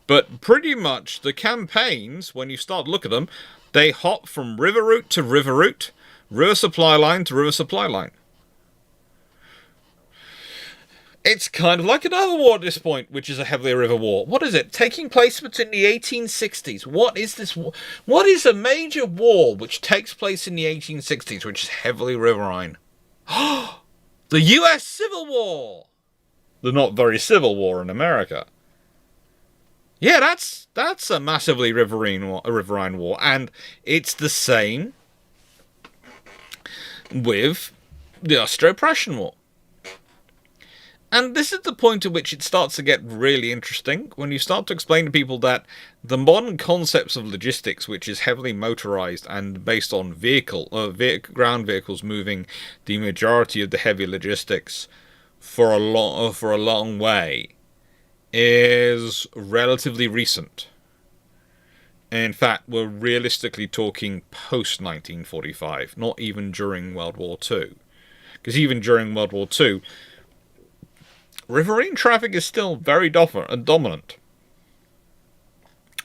But pretty much the campaigns, when you start to look at them, they hop from river route to river route, river supply line to river supply line. It's kind of like another war at this point, which is a heavily river war. What is it? Taking place between the 1860s. What is this war? What is a major war which takes place in the 1860s, which is heavily riverine? The U.S. Civil War! The not very civil war in America. Yeah, that's a massively riverine war. And it's the same with the Austro-Prussian War. And this is the point at which it starts to get really interesting, when you start to explain to people that the modern concepts of logistics, which is heavily motorized and based on ground vehicles moving the majority of the heavy logistics for a long way, is relatively recent. In fact, we're realistically talking post-1945, not even during World War II. Because even during World War II, riverine traffic is still very dominant.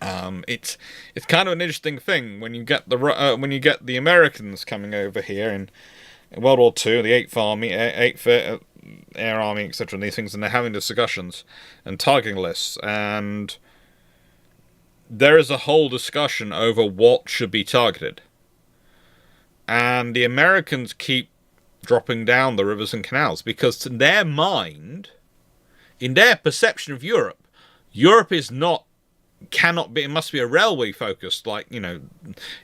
It's kind of an interesting thing when you get the Americans coming over here in World War II, the 8th Army, 8th Air Army, etc., and these things, and they're having discussions and targeting lists, and there is a whole discussion over what should be targeted. And the Americans keep dropping down the rivers and canals because, to their mind, in their perception of Europe, Europe is not, cannot be, it must be a railway focused, like, you know,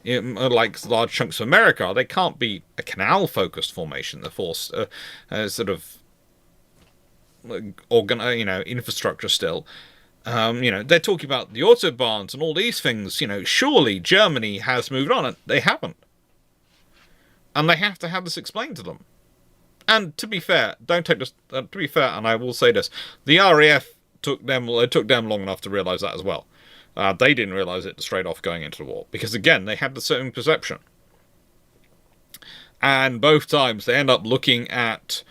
like large chunks of America. They can't be a canal focused formation. They're forced sort of infrastructure still. They're talking about the autobahns and all these things. Surely Germany has moved on, and they haven't. And they have to have this explained to them. And to be fair, don't take this. To be fair, and I will say this: the RAF took them long enough to realise that as well. They didn't realise it straight off going into the war because, again, they had the same perception. And both times they end up looking at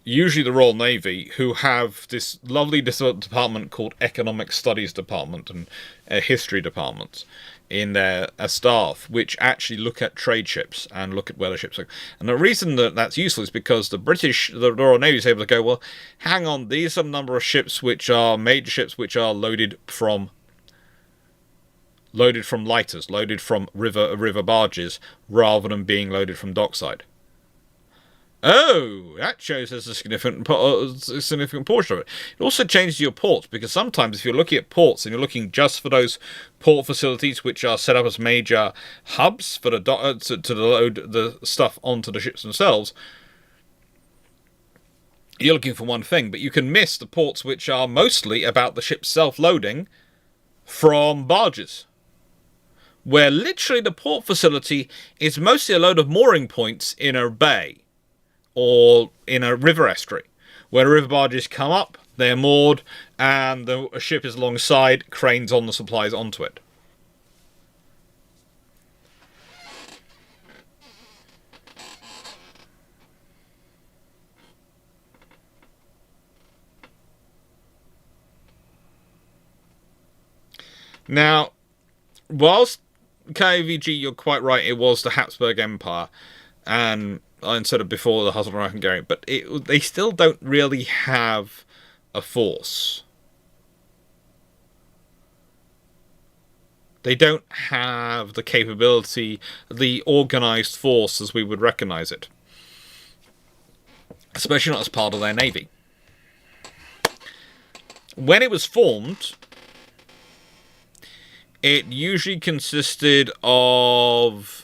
usually the Royal Navy, who have this lovely department called Economic Studies Department and History Department in their staff, which actually look at trade ships and look at where the ships are. And the reason that that's useful is because the Royal Navy is able to go, well, hang on, these are the number of ships which are major ships which are loaded from lighters, loaded from river barges, rather than being loaded from dockside. Oh, that shows there's a significant portion of it. It also changes your ports, because sometimes if you're looking at ports and you're looking just for those port facilities which are set up as major hubs for the to load the stuff onto the ships themselves, you're looking for one thing, but you can miss the ports which are mostly about the ship self-loading from barges, where literally the port facility is mostly a load of mooring points in a bay or in a river estuary, where the river barges come up, they're moored, and the ship is alongside, cranes on the supplies onto it. Now, whilst KVG, you're quite right, it was the Habsburg Empire, and instead of before the Austria-Hungarian, but they still don't really have a force. They don't have the capability, the organised force as we would recognise it. Especially not as part of their navy. When it was formed, it usually consisted of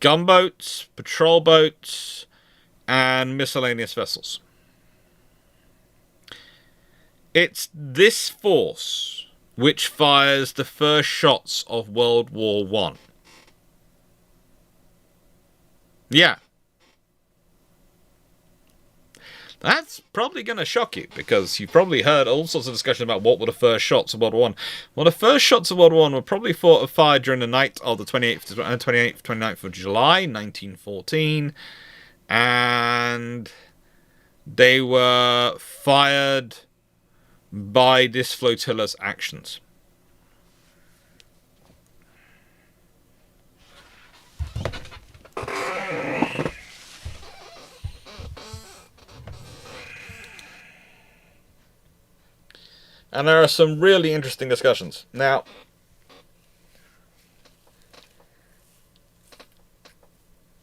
gunboats, patrol boats, and miscellaneous vessels. It's this force which fires the first shots of World War I. Yeah. That's probably going to shock you, because you've probably heard all sorts of discussion about what were the first shots of World War I. Well, the first shots of World War I were probably fired during the night of the 29th of July, 1914. And they were fired by this flotilla's actions. And there are some really interesting discussions. Now,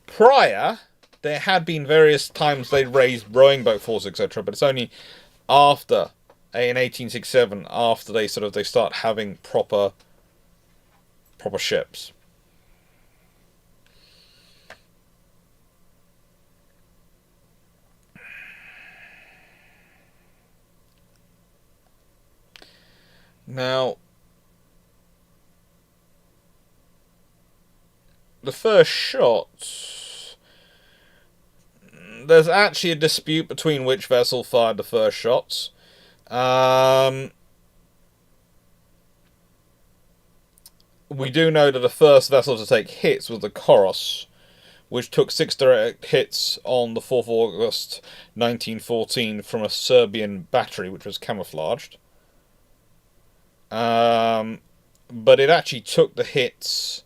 prior, there had been various times they'd raised rowing boat force, etc., but it's only after, in 1867, after they start having proper ships. Now, the first shot, there's actually a dispute between which vessel fired the first shots. we do know that the first vessel to take hits was the Koros, which took 6 direct hits on the 4th of August 1914 from a Serbian battery, which was camouflaged. But it actually took the hits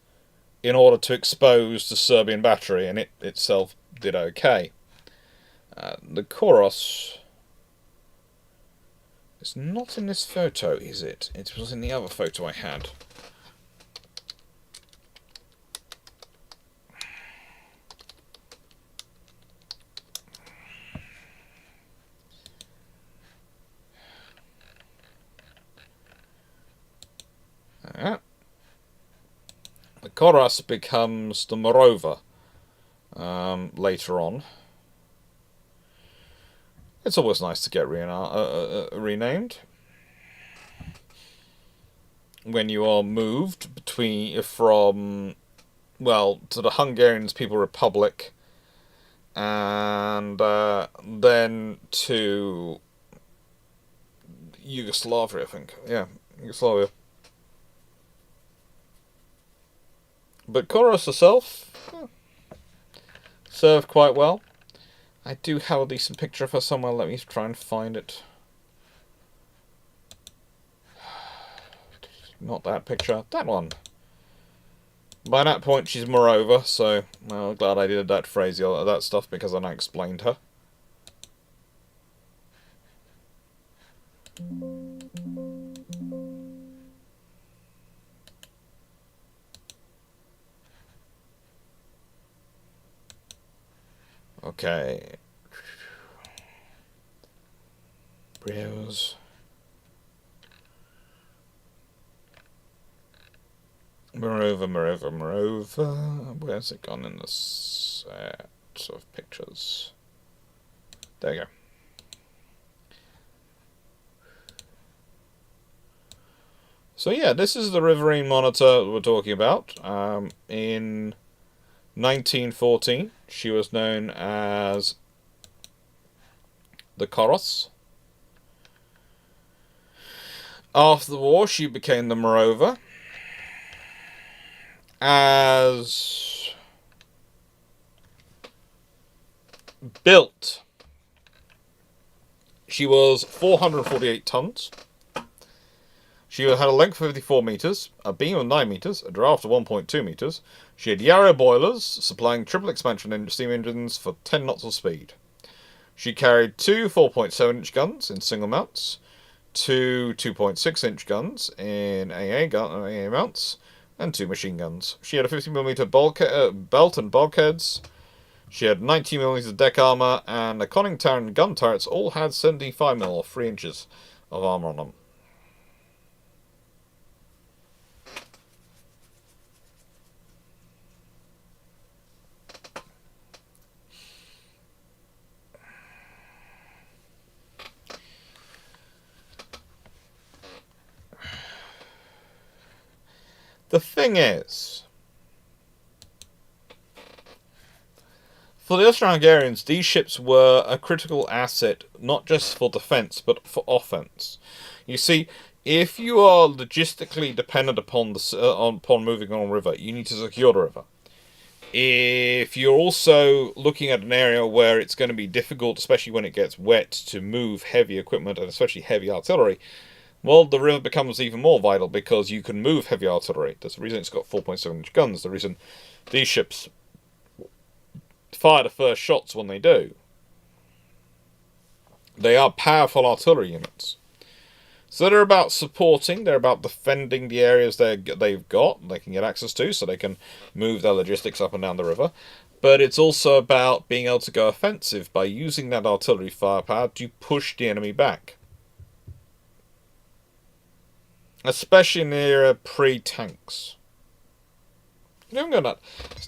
in order to expose the Serbian battery, and it itself did okay. The Koros is not in this photo, is it? It was in the other photo I had. The Koros becomes the Morova later on. It's always nice to get renamed when you are moved from to the Hungarian People's Republic, and then to Yugoslavia, I think. Yeah, Yugoslavia. But Koros herself served quite well. I do have a decent picture of her somewhere. Let me try and find it. Not that picture. That one. By that point, she's Morova, so I'm glad I did that stuff because I now explained her. Okay. Browse. Morova. Where's it gone in the set of pictures? There you go. So yeah, this is the riverine monitor we're talking about. In 1914, she was known as the Koros. After the war, she became the Morova. As built, she was 448 tons. She had a length of 54 metres, a beam of 9 metres, a draft of 1.2 metres. She had Yarrow boilers, supplying triple expansion steam engines for 10 knots of speed. She carried 2 4.7-inch guns in single mounts, 2 2.6-inch guns in AA mounts, and 2 machine guns. She had a 50mm belt and bulkheads. She had 90mm deck armour, and the conning tower and gun turrets all had 75mm or 3 inches of armour on them. The thing is, for the Austro-Hungarians, these ships were a critical asset, not just for defence, but for offence. You see, if you are logistically dependent upon moving on a river, you need to secure the river. If you're also looking at an area where it's going to be difficult, especially when it gets wet, to move heavy equipment, and especially heavy artillery, well, the river becomes even more vital because you can move heavy artillery. That's the reason it's got 4.7-inch guns. The reason these ships fire the first shots when they do. They are powerful artillery units. So they're about supporting, they're about defending the areas they've got, they can get access to, so they can move their logistics up and down the river. But it's also about being able to go offensive by using that artillery firepower to push the enemy back. Especially in the era pre-tanks. There's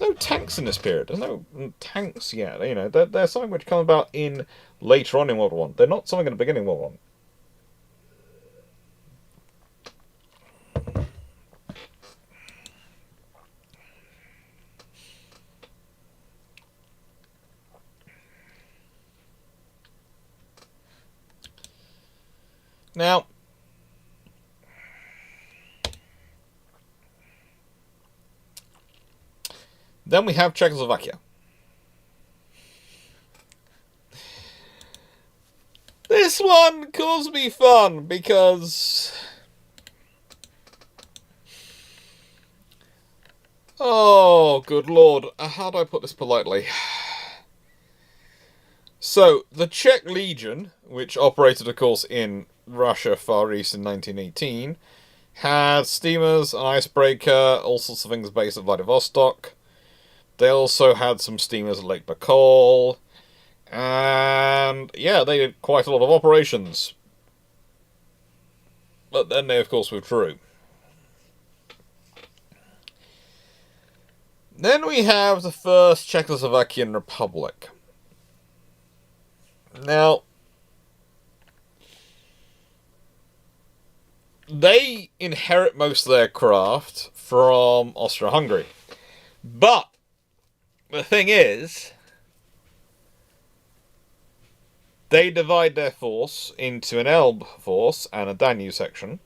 no tanks in this period. There's no tanks yet. You know, they're something which come about in later on in World War I. They're not something at the beginning of World War I. Now, Then we have Czechoslovakia. This one caused me fun because... oh, good lord. How do I put this politely? So, the Czech Legion, which operated, of course, in Russia, Far East in 1918, had steamers, an icebreaker, all sorts of things based at Vladivostok. They also had some steamers at Lake Baikal. And, yeah, they did quite a lot of operations. But then they, of course, withdrew. Then we have the First Czechoslovakian Republic. Now, they inherit most of their craft from Austria-Hungary. But, the thing is, they divide their force into an Elbe force and a Danube section.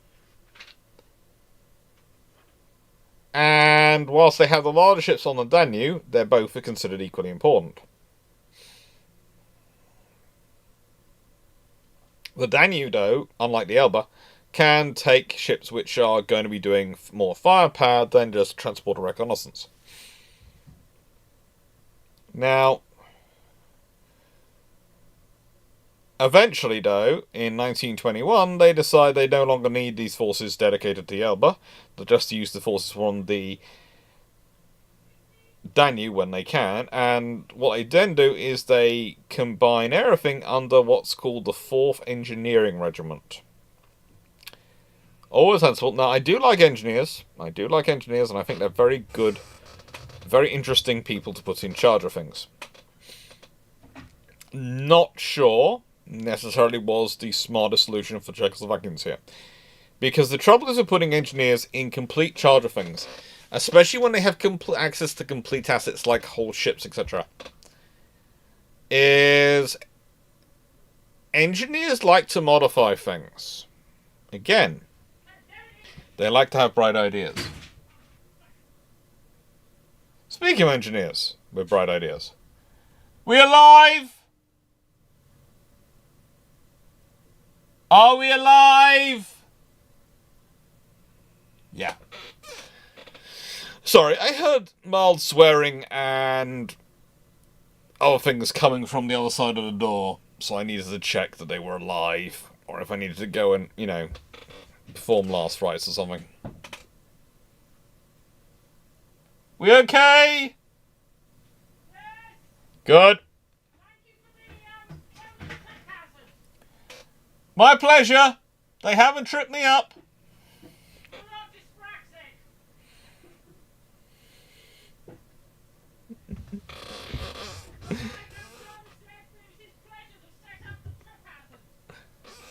And whilst they have the larger ships on the Danube, they're both considered equally important. The Danube, though, unlike the Elbe, can take ships which are going to be doing more firepower than just transport or reconnaissance. Now, eventually, though, in 1921, they decide they no longer need these forces dedicated to the Elbe. They'll just use the forces from the Danube when they can, and what they then do is they combine everything under what's called the 4th Engineering Regiment. Always sensible. Now, I do like engineers, and I think they're very good, very interesting people to put in charge of things. Not sure necessarily was the smartest solution for Czechoslovakians here. Because the trouble is with putting engineers in complete charge of things, especially when they have access to complete assets like whole ships, etc., is engineers like to modify things. Again, they like to have bright ideas. Speaking of engineers with bright ideas, we alive? Are we alive? Yeah. Sorry, I heard mild swearing and other things coming from the other side of the door, so I needed to check that they were alive, or if I needed to go and, perform last rites or something. We okay? Good. My pleasure. They haven't tripped me up.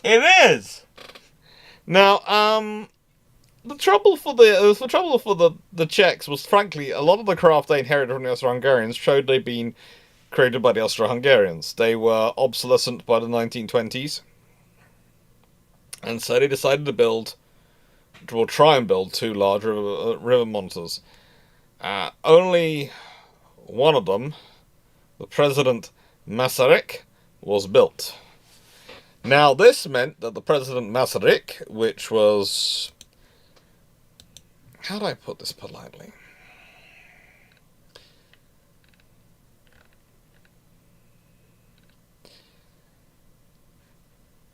It is. Now, the trouble for the Czechs was, frankly, a lot of the craft they inherited from the Austro-Hungarians showed they'd been created by the Austro-Hungarians. They were obsolescent by the 1920s, and so they decided to try and build 2 large river monitors. Only one of them, the President Masaryk, was built. Now, this meant that the President Masaryk, which was... how do I put this politely?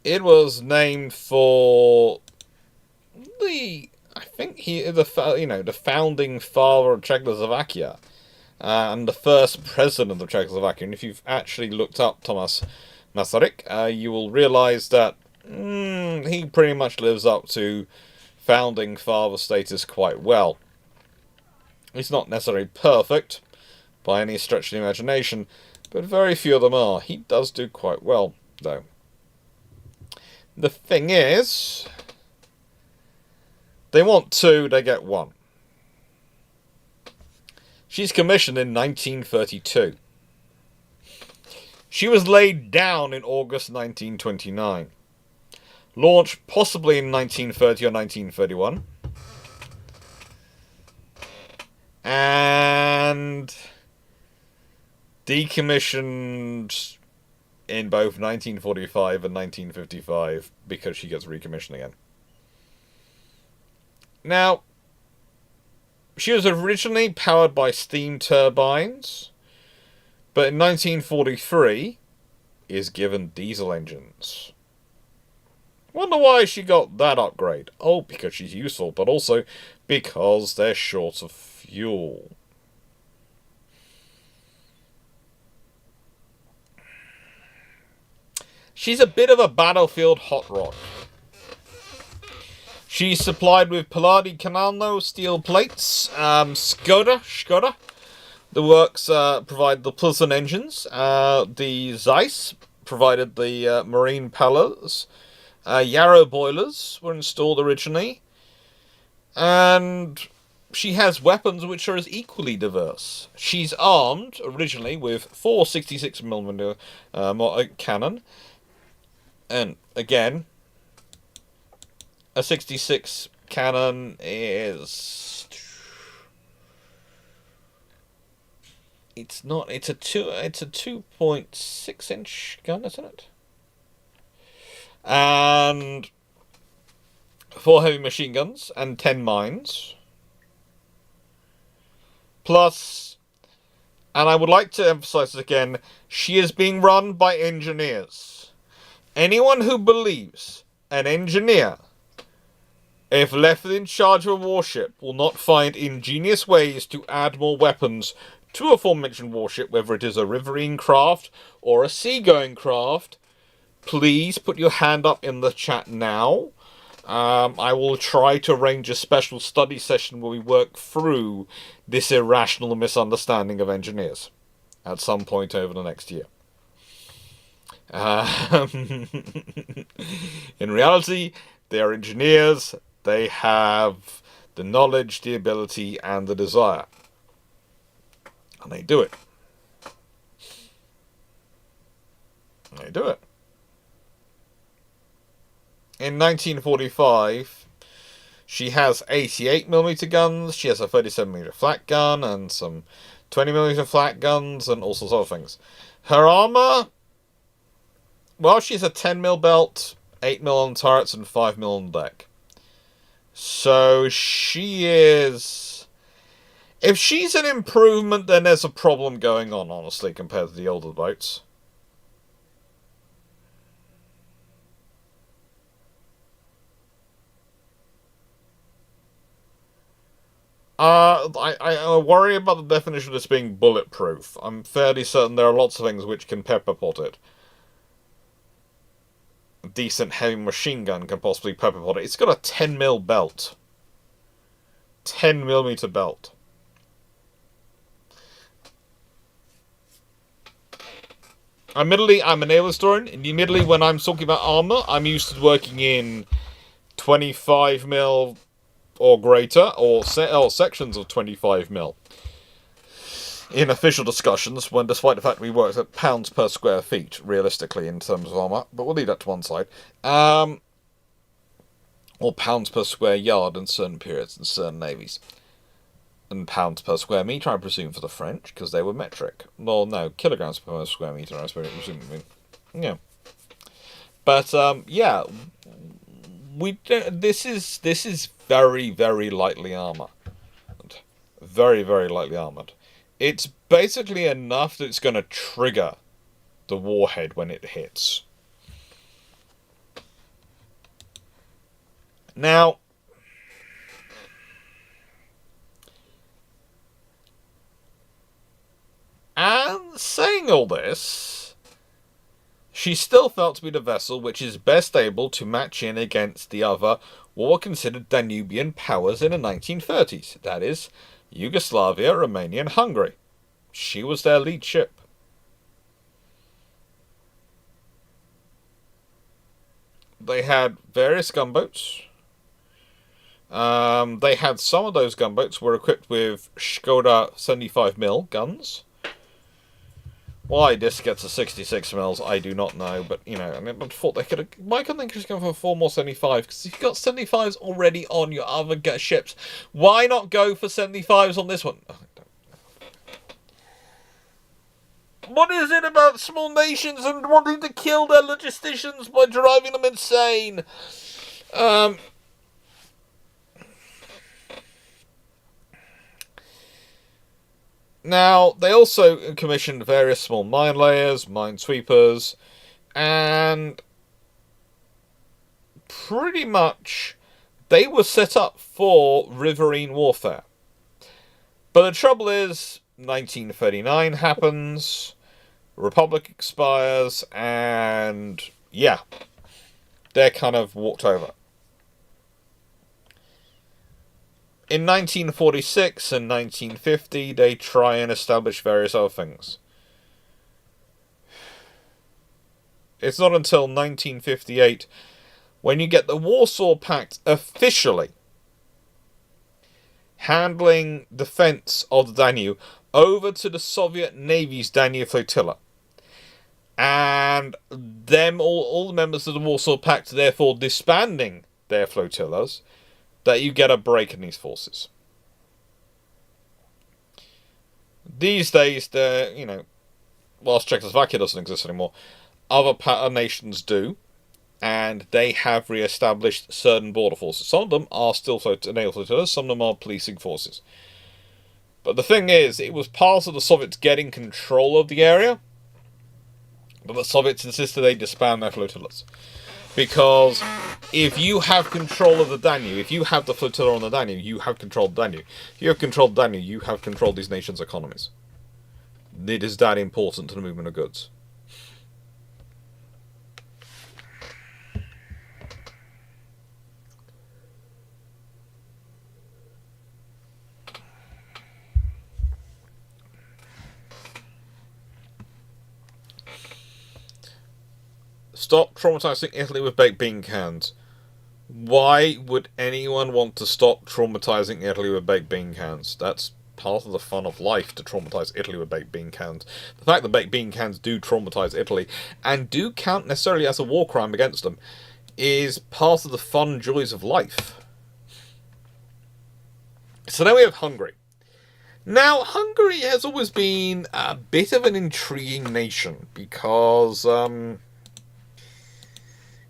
It was named for the founding father of Czechoslovakia, and the first president of Czechoslovakia. And if you've actually looked up Thomas Masaryk, you will realise that he pretty much lives up to founding father status quite well. He's not necessarily perfect by any stretch of the imagination, but very few of them are. He does do quite well, though. The thing is, they want 2, they get 1. She's commissioned in 1932. She was laid down in August 1929. Launched possibly in 1930 or 1931. And Decommissioned in both 1945 and 1955 because she gets recommissioned again. Now, she was originally powered by steam turbines, but in 1943 is given diesel engines. Wonder why she got that upgrade. Oh, because she's useful, but also because they're short of fuel. She's a bit of a battlefield hot rod. She's supplied with Palladi Canalno steel plates, Skoda. The works provide the Plzen engines. The Zeiss provided the marine pellets. Yarrow boilers were installed originally. And she has weapons which are as equally diverse. She's armed originally with 4 66mm cannon. And again, a 66 cannon is... It's a 2.6 inch gun, isn't it? And 4 heavy machine guns and 10 mines. Plus, and I would like to emphasize this again, she is being run by engineers. Anyone who believes an engineer, if left in charge of a warship, will not find ingenious ways to add more weapons to a aforementioned warship, whether it is a riverine craft or a seagoing craft, please put your hand up in the chat now. I will try to arrange a special study session where we work through this irrational misunderstanding of engineers at some point over the next year. In reality, they are engineers. They have the knowledge, the ability, and the desire. And they do it. They do it. In 1945, she has 88mm guns, she has a 37mm flat gun, and some 20mm flat guns, and all sorts of other things. Her armour, well, she's a 10mm belt, 8mm on turrets, and 5mm on deck. So she is... If she's an improvement, then there's a problem going on, honestly, compared to the older boats. I worry about the definition of this being bulletproof. I'm fairly certain there are lots of things which can pepper-pot it. A decent heavy machine gun can possibly pepper-pot it. It's got a 10mm belt. 10mm belt. Admittedly, I'm a naval historian, and admittedly, when I'm talking about armour, I'm used to working in 25mm or greater, or sections of 25mm. In official discussions, when despite the fact we worked at pounds per square feet, realistically, in terms of armour, but we'll leave that to one side. Or pounds per square yard in certain periods in certain navies. And pounds per square metre, I presume, for the French, because they were metric. Well, no, kilograms per square metre, I presume. Yeah. But, yeah, this is very, very lightly armoured. Very, very lightly armoured. It's basically enough that it's going to trigger the warhead when it hits. Now, and saying all this, she still felt to be the vessel which is best able to match in against the other what were considered Danubian powers in the 1930s. That is, Yugoslavia, Romania, and Hungary. She was their lead ship. They had various gunboats. They had some of those gunboats were equipped with Skoda 75mm guns. Why this gets a 66mm, I do not know, but, you know, I mean, I thought they could have... Why couldn't they just go for 4 more 75? Because if you've got 75s already on your other ships, why not go for 75s on this one? What is it about small nations and wanting to kill their logisticians by driving them insane? Now, they also commissioned various small mine layers, minesweepers, and pretty much they were set up for riverine warfare. But the trouble is, 1939 happens, Republic expires, and yeah, they're kind of walked over. In 1946 and 1950, they try and establish various other things. It's not until 1958 when you get the Warsaw Pact officially handling defense of the Danube over to the Soviet Navy's Danube flotilla. And them, all the members of the Warsaw Pact, therefore disbanding their flotillas, that you get a break in these forces. These days, whilst Czechoslovakia doesn't exist anymore, other nations do, and they have re-established certain border forces. Some of them are still naval flotillas, some of them are policing forces. But the thing is, it was part of the Soviets getting control of the area, but the Soviets insisted they disband their flotillas. Because if you have control of the Danube, if you have the flotilla on the Danube, you have control of the Danube. If you have control of the Danube, you have control of these nations' economies. It is that important to the movement of goods. Stop traumatizing Italy with baked bean cans. Why would anyone want to stop traumatizing Italy with baked bean cans? That's part of the fun of life, to traumatize Italy with baked bean cans. The fact that baked bean cans do traumatize Italy, and do count necessarily as a war crime against them, is part of the fun joys of life. So now we have Hungary. Now, Hungary has always been a bit of an intriguing nation, because,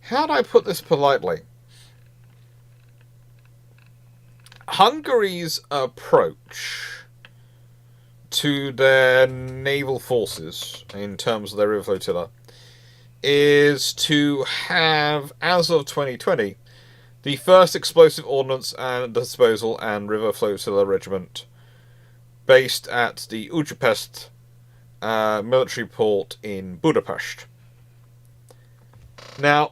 how do I put this politely? Hungary's approach to their naval forces, in terms of their river flotilla, is to have, as of 2020, the first explosive ordnance and disposal and river flotilla regiment based at the Ujpest military port in Budapest. Now,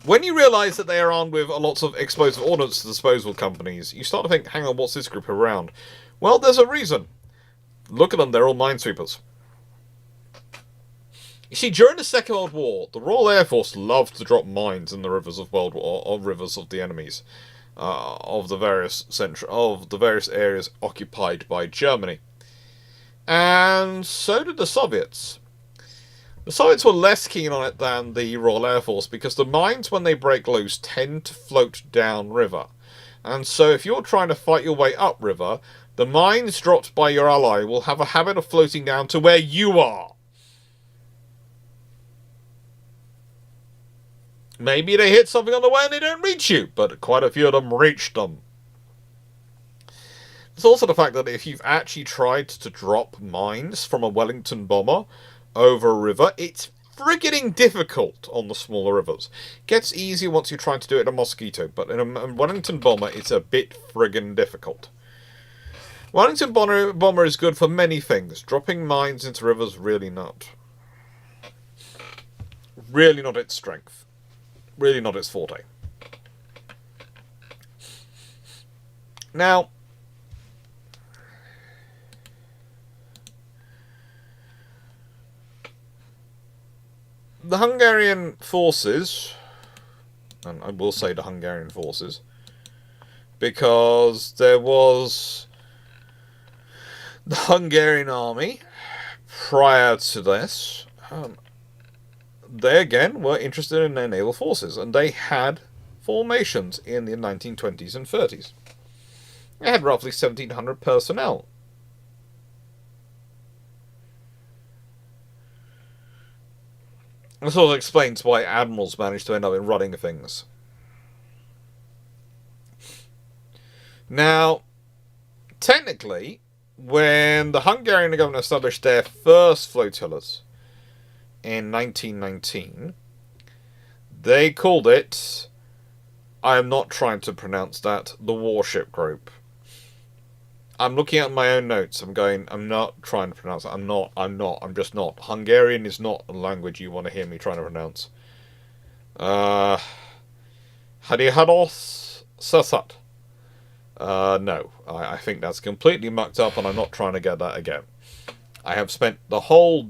when you realise that they are armed with lots of explosive ordnance disposal companies, you start to think, hang on, what's this group around? Well, there's a reason. Look at them, they're all minesweepers. You see, during the Second World War, the Royal Air Force loved to drop mines in the rivers of rivers of the enemies, of the various areas occupied by Germany. And so did the Soviets. The Soviets were less keen on it than the Royal Air Force, because the mines, when they break loose, tend to float downriver. And so if you're trying to fight your way upriver, the mines dropped by your ally will have a habit of floating down to where you are. Maybe they hit something on the way and they don't reach you, but quite a few of them reached them. There's also the fact that if you've actually tried to drop mines from a Wellington bomber over a river, it's frigging difficult on the smaller rivers. It gets easier once you're trying to do it in a Mosquito, but in a Wellington bomber, it's a bit friggin' difficult. Wellington bomber is good for many things. Dropping mines into rivers, really not. Really not its strength. Really not its forte. Now, the Hungarian forces, and I will say the Hungarian forces, because there was the Hungarian army prior to this, they again were interested in their naval forces, and they had formations in the 1920s and 30s. They had roughly 1,700 personnel This sort of explains why admirals managed to end up in running things. Now, technically, when the Hungarian government established their first flotillas in 1919, they called it, I am not trying to pronounce that, the Warship Group. I'm looking at my own notes. I'm not trying to pronounce it. I'm just not. Hungarian is not a language you want to hear me trying to pronounce. Hadihados Sasat. No. I think that's completely mucked up, and I'm not trying to get that again. I have spent the whole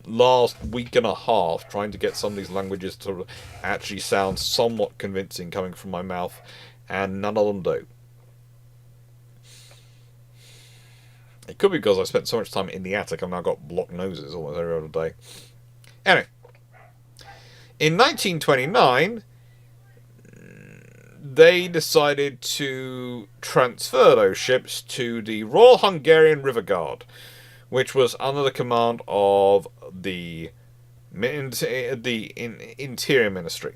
last week and a half trying to get some of these languages to actually sound somewhat convincing coming from my mouth, and none of them do. It could be because I spent so much time in the attic I've now got blocked noses almost every other day. Anyway, in 1929, they decided to transfer those ships to the Royal Hungarian River Guard, which was under the command of the Interior Ministry.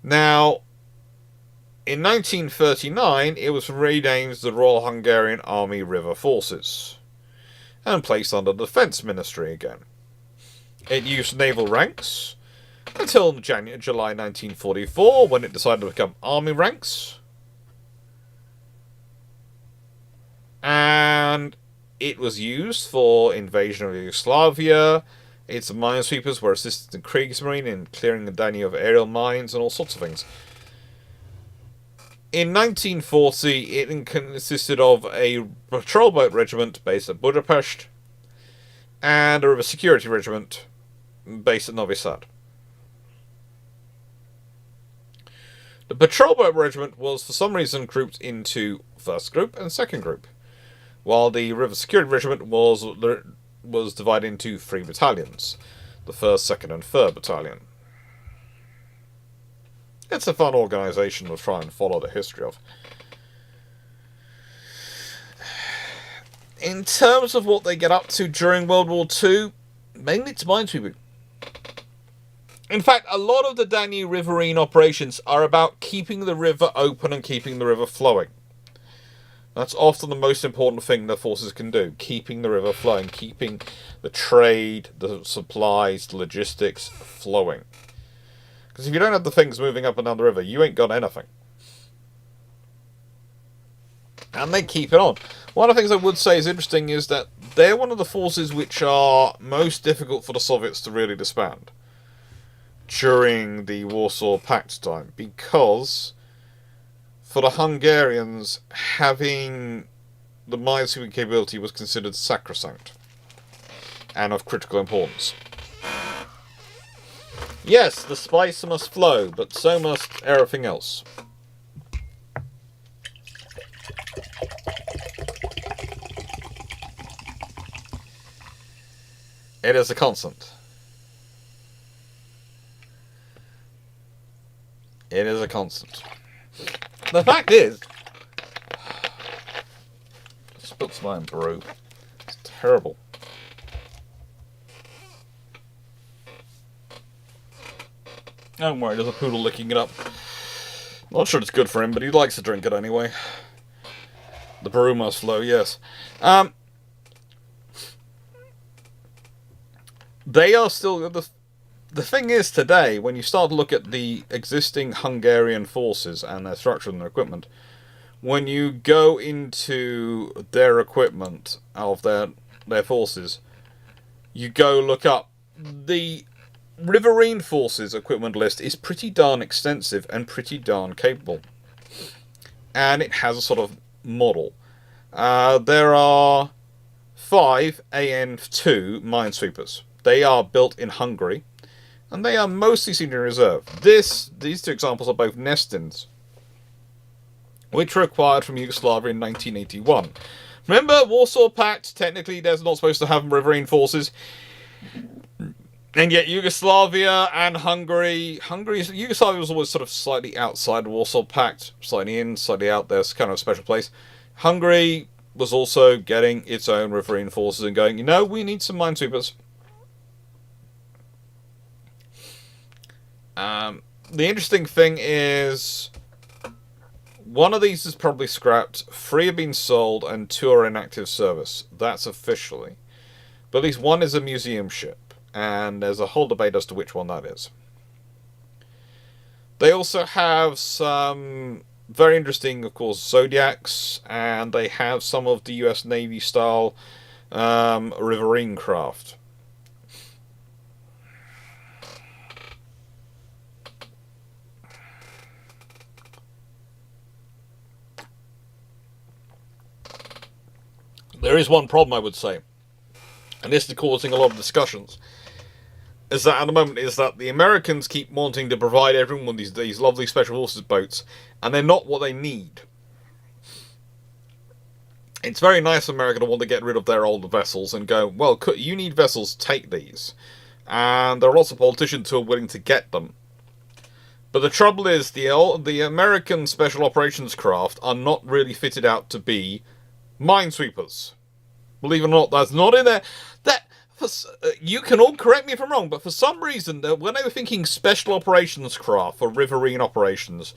Now, in 1939, it was renamed the Royal Hungarian Army River Forces and placed under the Defence Ministry again. It used naval ranks until July 1944, when it decided to become army ranks. And it was used for invasion of Yugoslavia. Its minesweepers were assisted in Kriegsmarine in clearing the Danube of aerial mines and all sorts of things. In 1940, it consisted of a patrol boat regiment based at Budapest and a river security regiment based at Novi Sad. The patrol boat regiment was for some reason grouped into first group and second group, while the river security regiment was divided into 3 battalions, the 1st, 2nd and 3rd battalion. It's a fun organisation to try and follow the history of. In terms of what they get up to during World War II, mainly it's minesweeping. In fact, a lot of the Danube riverine operations are about keeping the river open and keeping the river flowing. That's often the most important thing the forces can do, keeping the river flowing, keeping the trade, the supplies, the logistics flowing. Because if you don't have the things moving up and down the river, you ain't got anything. And they keep it on. One of the things I would say is interesting is that they're one of the forces which are most difficult for the Soviets to really disband during the Warsaw Pact time, because for the Hungarians, having the minesweeping capability was considered sacrosanct and of critical importance. Yes, the spice must flow, but so must everything else. It is a constant. It is a constant. The fact is, I spilled some iron brew. It's terrible. Don't worry, there's a poodle licking it up. Not sure it's good for him, but he likes to drink it anyway. The brew must flow, yes. They are still... The thing is today, when you start to look at the existing Hungarian forces and their structure and their equipment, when you go into their equipment of their forces, you go look up the Riverine Forces equipment list is pretty darn extensive and pretty darn capable. And it has a sort of model. There are 5 AN2 minesweepers. They are built in Hungary, and they are mostly seen in reserve. These 2 examples are both Nestins, which were acquired from Yugoslavia in 1981. Remember, Warsaw Pact, technically they're not supposed to have Riverine Forces. And yet Yugoslavia and Yugoslavia was always sort of slightly outside the Warsaw Pact, slightly in, slightly out, there's kind of a special place. Hungary was also getting its own riverine forces and going, we need some minesweepers. The interesting thing is, one of these is probably scrapped, 3 have been sold, and 2 are in active service. That's officially. But at least one is a museum ship, and there's a whole debate as to which one that is. They also have some very interesting, of course, Zodiacs, and they have some of the US Navy style riverine craft. There is one problem, I would say, and this is causing a lot of discussions, is that at the moment is that the Americans keep wanting to provide everyone these lovely special forces boats, and they're not what they need. It's very nice of America to want to get rid of their older vessels and go, well, you need vessels, take these. And there are lots of politicians who are willing to get them. But the trouble is, the American special operations craft are not really fitted out to be minesweepers. Believe it or not, that's not in there. You can all correct me if I'm wrong, but for some reason, when they were thinking special operations craft for riverine operations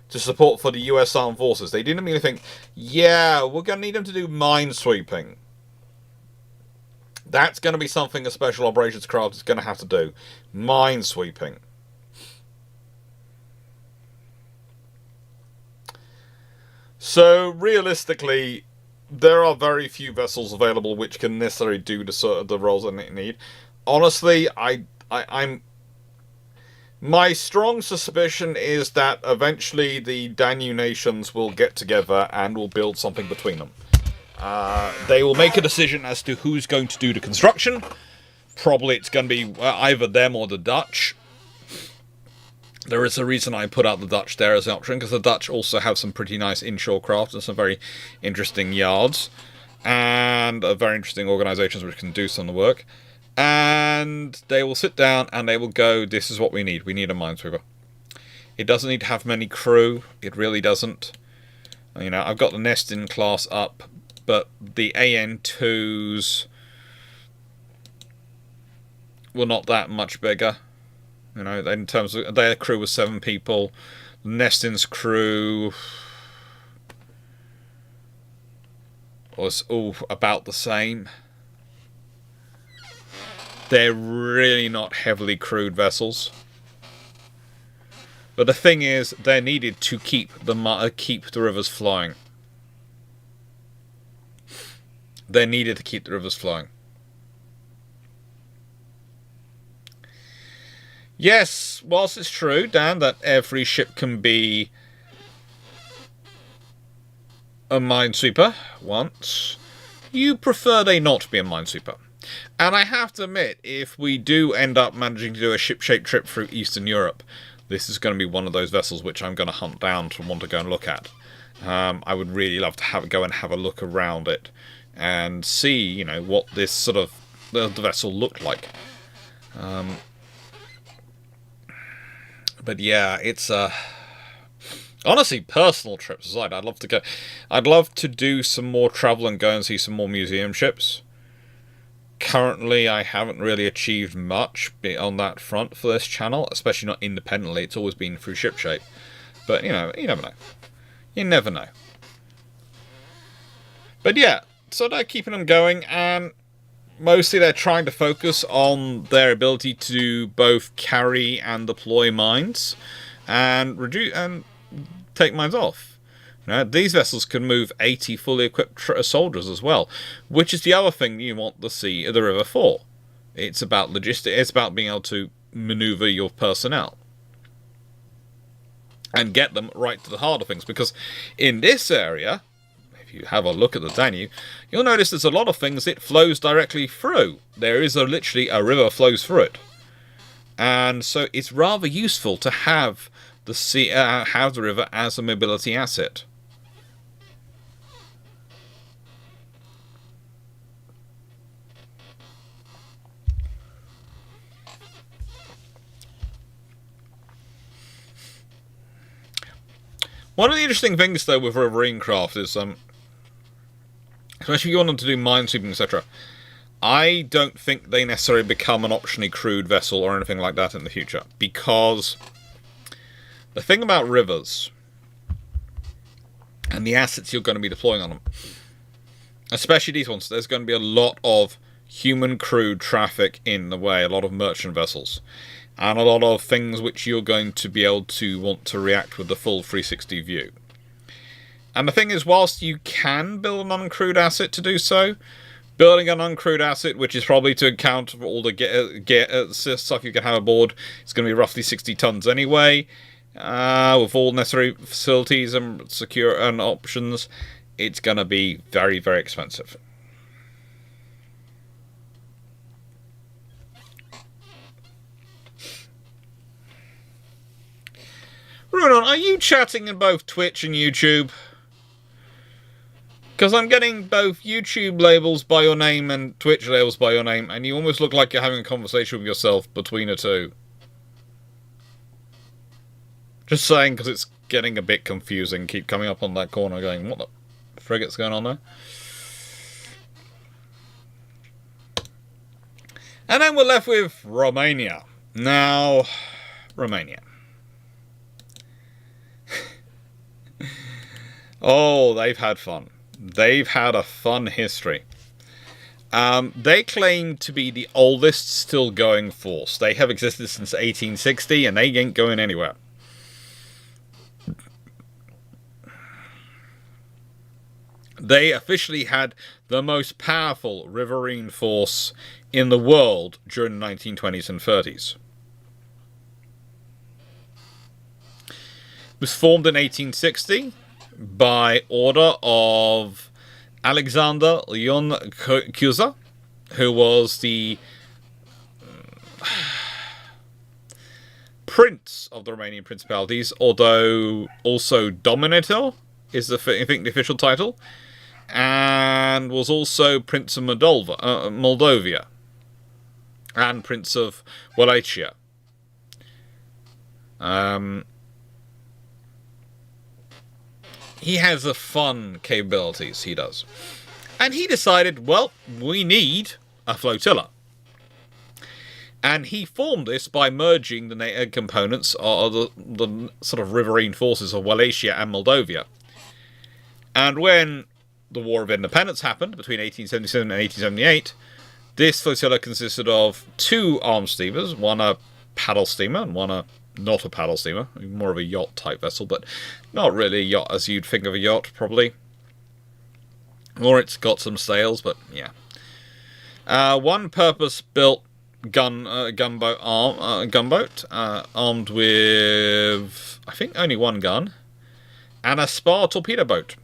to support for the US Armed Forces, they didn't immediately think, yeah, we're going to need them to do minesweeping. That's going to be something a special operations craft is going to have to do. Minesweeping. So, realistically, there are very few vessels available which can necessarily do the roles that they need. Honestly, my strong suspicion is that eventually the Danube nations will get together and will build something between them. They will make a decision as to who's going to do the construction. Probably it's going to be either them or the Dutch. There is a reason I put out the Dutch there as an option, because the Dutch also have some pretty nice inshore craft and some very interesting yards, and very interesting organisations which can do some of the work. And they will sit down and they will go, this is what we need. We need a minesweeper. It doesn't need to have many crew. It really doesn't. I've got the Nestin class up, but the AN2s were not that much bigger. In terms of their crew was 7 people. Nestin's crew was all about the same. They're really not heavily crewed vessels. But the thing is, they're needed to keep the rivers flowing. They're needed to keep the rivers flowing. Yes, whilst it's true, Dan, that every ship can be a minesweeper once, you prefer they not be a minesweeper. And I have to admit, if we do end up managing to do a ship-shaped trip through Eastern Europe, this is going to be one of those vessels which I'm going to hunt down to want to go and look at. I would really love to go and have a look around it and see, what this sort of the vessel looked like. But yeah, it's honestly, personal trips aside, I'd love to go. I'd love to do some more travel and go and see some more museum ships. Currently, I haven't really achieved much on that front for this channel, especially not independently. It's always been through Shipshape. But, you never know. You never know. But yeah, so they're keeping them going, and mostly they're trying to focus on their ability to both carry and deploy mines and reduce and take mines off. These vessels can move 80 fully equipped soldiers as well, which is the other thing you want the river for. It's about logistics. It's about being able to maneuver your personnel and get them right to the heart of things. Because in this area, if you have a look at the Danube, you'll notice there's a lot of things it flows directly through. There is literally a river flows through it, and so it's rather useful to have the river as a mobility asset. One of the interesting things, though, with riverine craft is especially if you want them to do minesweeping, etc. I don't think they necessarily become an optionally crewed vessel or anything like that in the future, because the thing about rivers and the assets you're going to be deploying on them, especially these ones, there's going to be a lot of human crewed traffic in the way, a lot of merchant vessels, and a lot of things which you're going to be able to want to react with the full 360 view. And the thing is, whilst you can build an uncrewed asset to do so, building an uncrewed asset, which is probably to account for all the stuff you can have aboard, it's going to be roughly 60 tons anyway, with all necessary facilities and secure and options. It's going to be very, very expensive. Runon, are you chatting in both Twitch and YouTube? Because I'm getting both YouTube labels by your name and Twitch labels by your name, and you almost look like you're having a conversation with yourself between the two. Just saying, because it's getting a bit confusing. Keep coming up on that corner going, what the frigate's going on there? And then we're left with Romania. Now, Romania. Oh, they've had fun. They've had a fun history. They claim to be the oldest still going force. They have existed since 1860 and they ain't going anywhere. They officially had the most powerful riverine force in the world during the 1920s and 30s. It was formed in 1860 by order of Alexander Leon Cuza, who was the Prince of the Romanian Principalities, although also Dominator is I think the official title, and was also Prince of Moldavia, and Prince of Wallachia. He has the fun capabilities, he does. And he decided, well, we need a flotilla. And he formed this by merging the components of the sort of riverine forces of Wallachia and Moldavia. And when the War of Independence happened between 1877 and 1878, this flotilla consisted of 2 armed steamers, one a paddle steamer and one a not a paddle steamer, more of a yacht type vessel, but not really a yacht as you'd think of a yacht, probably. Or it's got some sails, but yeah. One purpose-built gunboat armed with, I think, only 1 gun, and a spar torpedo boat.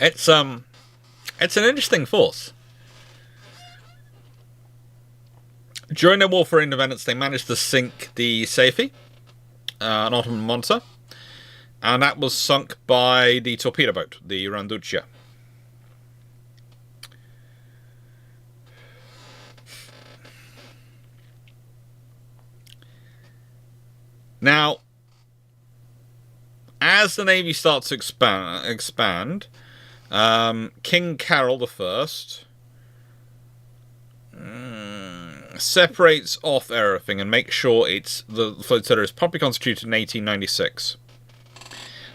It's an interesting force. During the War for Independence, they managed to sink the Saifi, an Ottoman monster, and that was sunk by the torpedo boat, the Randuccia. Now, as the Navy starts to expand, King Carol I separates off everything and makes sure the flotilla is properly constituted in 1896.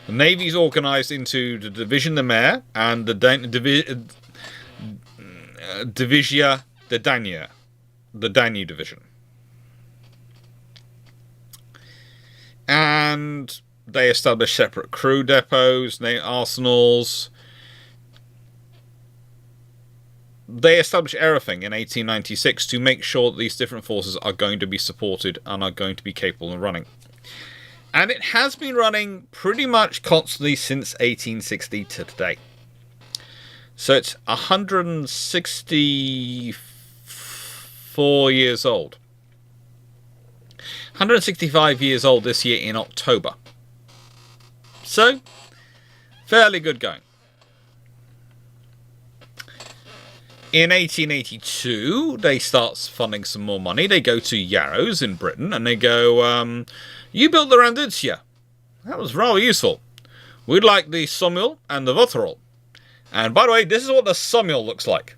The Navy is organised into the Division de Mer and the Divizia de Danube, the Danube Division. And they establish separate crew depots, arsenals. They establish everything in 1896 to make sure that these different forces are going to be supported and are going to be capable of running. And it has been running pretty much constantly since 1860 to today. So it's 164 years old. 165 years old this year in October. So, fairly good going. In 1882, they start funding some more money. They go to Yarrows in Britain, and they go, you built the Randutsia. That was rather useful. We'd like the Sommel and the Votterol. And by the way, this is what the Sommel looks like.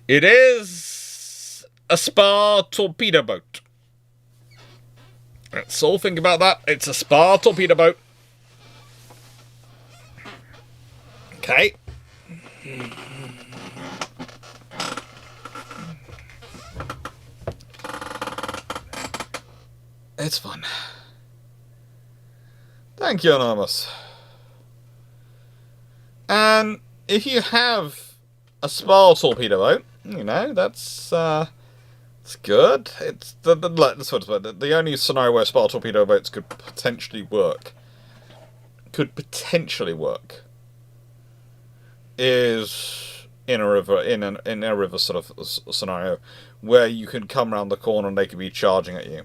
It is a spar torpedo boat. Let's all think about that. It's a spar torpedo boat. Okay. It's fun. Thank you, Anonymous. And if you have a spar torpedo boat, you know, that's it's good. It's the only scenario where spar torpedo boats could potentially work. Is in a river, in a river sort of scenario where you can come around the corner and they could be charging at you.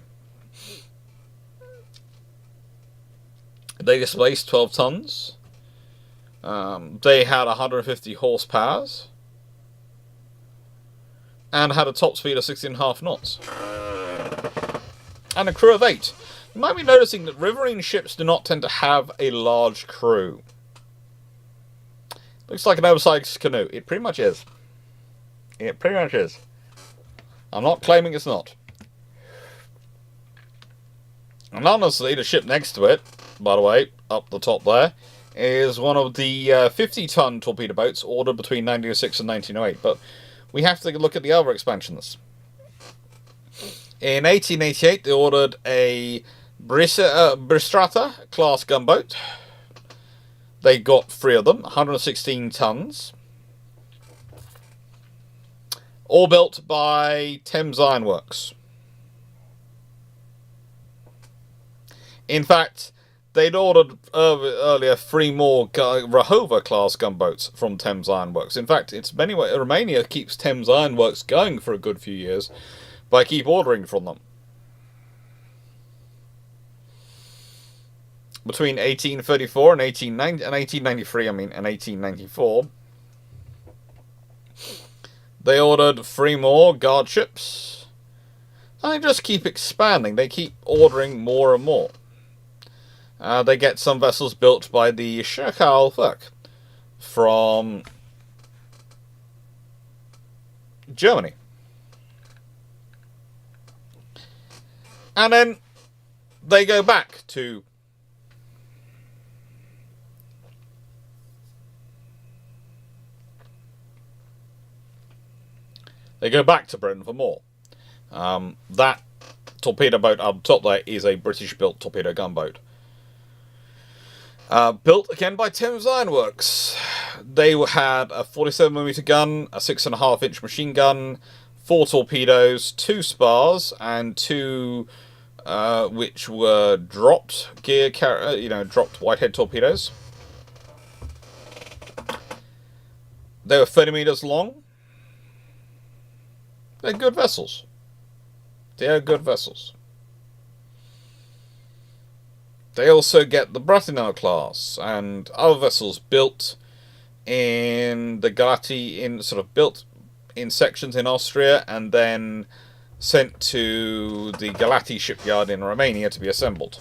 They displaced 12 tons. They had 150 horsepower and had a top speed of 16.5 knots and a crew of 8. You might be noticing that riverine ships do not tend to have a large crew. Looks like an oversized canoe. It pretty much is. It pretty much is. I'm not claiming it's not. And honestly, the ship next to it, by the way, up the top there, is one of the 50-ton torpedo boats ordered between 1906 and 1908. But we have to look at the other expansions. In 1888, they ordered a Bristrata class gunboat. They got 3 of them, 116 tons. All built by Thames Iron Works. In fact, they'd ordered earlier 3 more Rahova class gunboats from Thames Iron Works. In fact, it's many ways Romania keeps Thames Iron Works going for a good few years by keep ordering from them. Between 1834 and 1893, and 1894, they ordered 3 more guard ships, and they just keep expanding. They keep ordering more and more. They get some vessels built by the Czechoslovakian from Germany, and then they go back to Britain for more. That torpedo boat up top there is a British-built torpedo gunboat. Built again by Thames Iron Works. They had a 47mm gun, a 6.5-inch machine gun, 4 torpedoes, 2 spars, and 2 which were dropped dropped Whitehead torpedoes. They were 30 meters long. They're good vessels. They are good vessels. They also get the Bratinel class and other vessels built in the Galati, built in sections in Austria and then sent to the Galati shipyard in Romania to be assembled.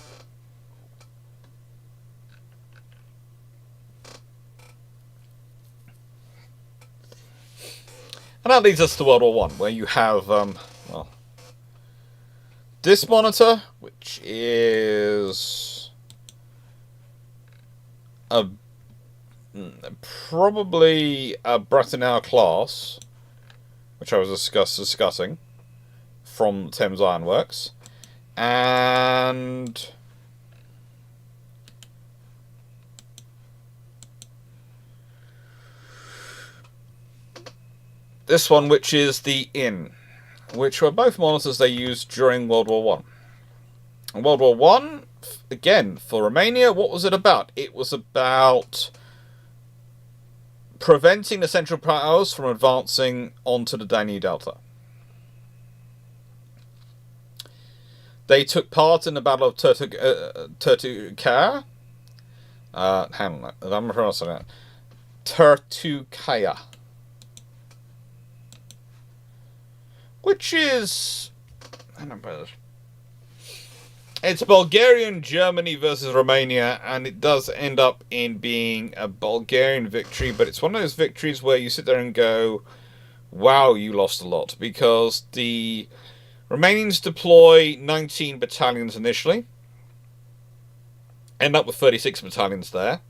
And that leads us to World War One, where you have, this monitor, which is probably a Bratinel class, which I was discussing, from Thames Iron Works, and this one, which is the Inn, which were both monitors they used during World War One. In World War One, again, for Romania, what was it about? It was about preventing the Central Powers from advancing onto the Danube Delta. They took part in the Battle of Turtucar. Hang on, I'm pronouncing that. Turtukaya, which is, I don't know, it's Bulgarian Germany versus Romania, and it does end up in being a Bulgarian victory, but it's one of those victories where you sit there and go, wow, you lost a lot, because the Romanians deploy 19 battalions initially, end up with 36 battalions there.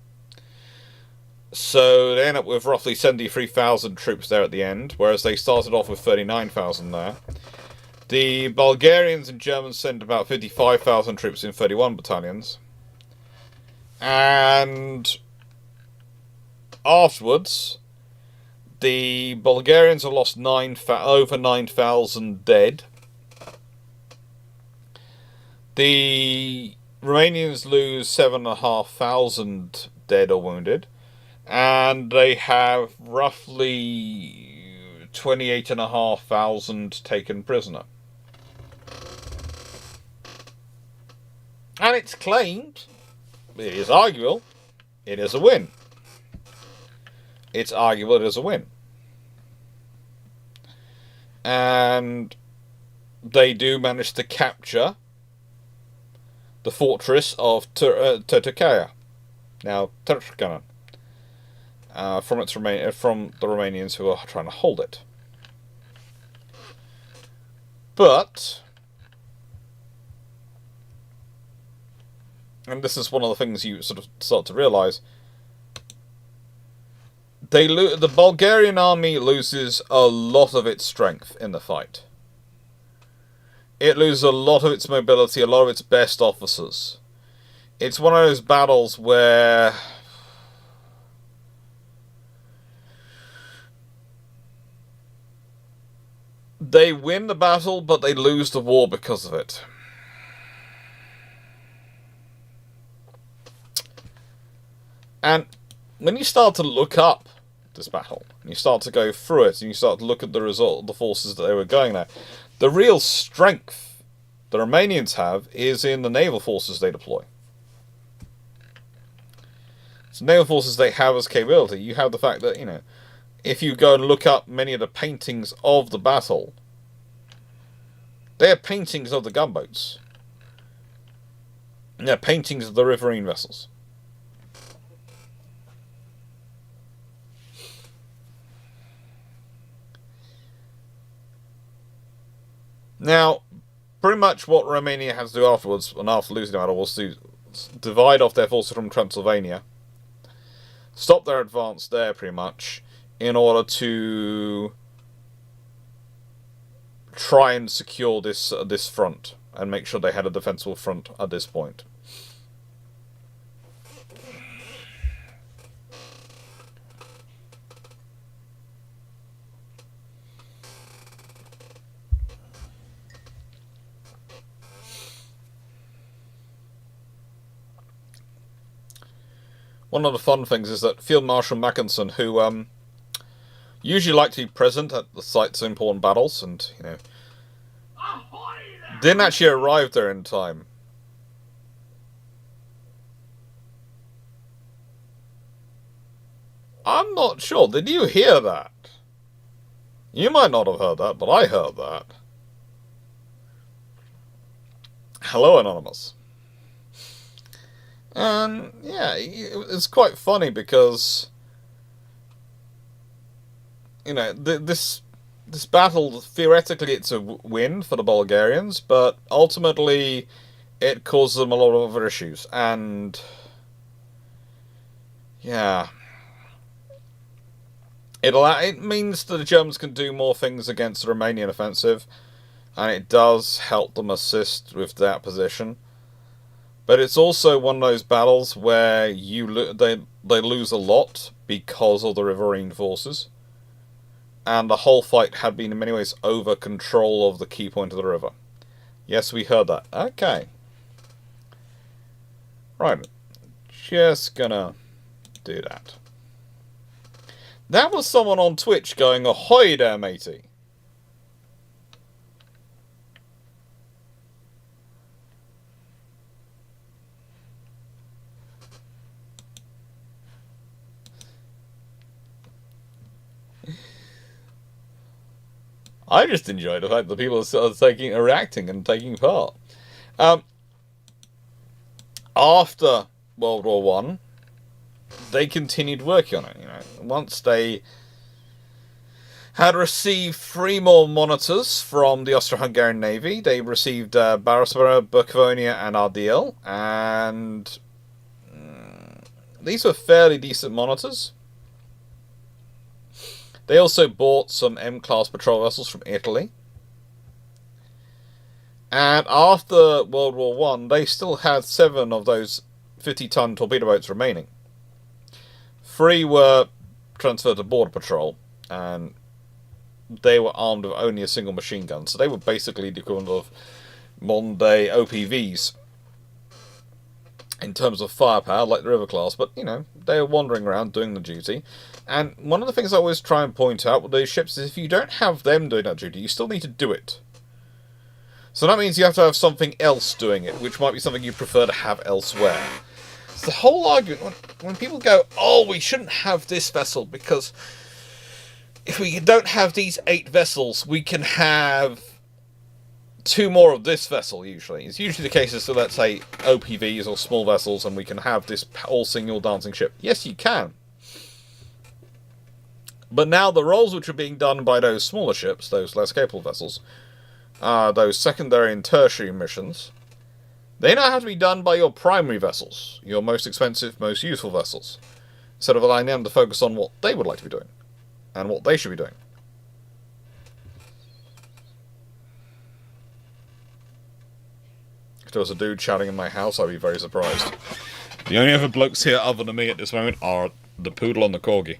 So they end up with roughly 73,000 troops there at the end, whereas they started off with 39,000 there. The Bulgarians and Germans sent about 55,000 troops in 31 battalions. And afterwards, the Bulgarians have lost over 9,000 dead. The Romanians lose 7,500 dead or wounded. And they have roughly 28,500 taken prisoner. And it's claimed, it is arguable, it is a win. It's arguable it is a win. And they do manage to capture the fortress of Turtukaya, now Turkana, from the Romanians who are trying to hold it. But, and this is one of the things you sort of start to realise, the Bulgarian army loses a lot of its strength in the fight. It loses a lot of its mobility, a lot of its best officers. It's one of those battles where they win the battle, but they lose the war because of it. And when you start to look up this battle, and you start to go through it, and you start to look at the result of the forces that they were going there, the real strength the Romanians have is in the naval forces they deploy. So naval forces they have as capability. You have the fact that, if you go and look up many of the paintings of the battle, they are paintings of the gunboats. They're paintings of the riverine vessels. Now, pretty much what Romania has to do afterwards, and after losing the battle, was to divide off their forces from Transylvania, stop their advance there pretty much, in order to try and secure this front, and make sure they had a defensible front at this point. One of the fun things is that Field Marshal Mackinson, who usually liked to be present at the sites of important battles, and didn't actually arrive there in time. I'm not sure. Did you hear that? You might not have heard that, but I heard that. Hello, Anonymous. And yeah, it's quite funny because this battle, theoretically it's a win for the Bulgarians, but ultimately it causes them a lot of other issues. And yeah, it means that the Germans can do more things against the Romanian offensive, and it does help them assist with that position. But it's also one of those battles where they lose a lot because of the riverine forces. And the whole fight had been in many ways over control of the key point of the river. Yes, we heard that. Okay. Right. Just gonna do that. That was someone on Twitch going, "Ahoy there, matey." I just enjoy the fact that people are reacting and taking part. After World War One, they continued working on it. Once they had received 3 more monitors from the Austro-Hungarian Navy, they received Barossa, Bukovonia, and Ardeel, and these were fairly decent monitors. They also bought some M-class patrol vessels from Italy. And after World War One, they still had 7 of those 50-ton torpedo boats remaining. 3 were transferred to Border Patrol, and they were armed with only a single machine gun. So they were basically the equivalent of modern-day OPVs in terms of firepower, like the River class. But, they were wandering around doing the duty. And one of the things I always try and point out with those ships is if you don't have them doing that duty, you still need to do it. So that means you have to have something else doing it, which might be something you prefer to have elsewhere. So the whole argument, when people go, oh, we shouldn't have this vessel, because if we don't have these 8 vessels, we can have 2 more of this vessel, usually. It's usually the case of, let's say, OPVs or small vessels, and we can have this all-singing, all-dancing ship. Yes, you can. But now the roles which are being done by those smaller ships, those less capable vessels, those secondary and tertiary missions, they now have to be done by your primary vessels, your most expensive, most useful vessels, instead of allowing them to focus on what they would like to be doing, and what they should be doing. If there was a dude shouting in my house, I'd be very surprised. The only other blokes here other than me at this moment are the poodle and the corgi.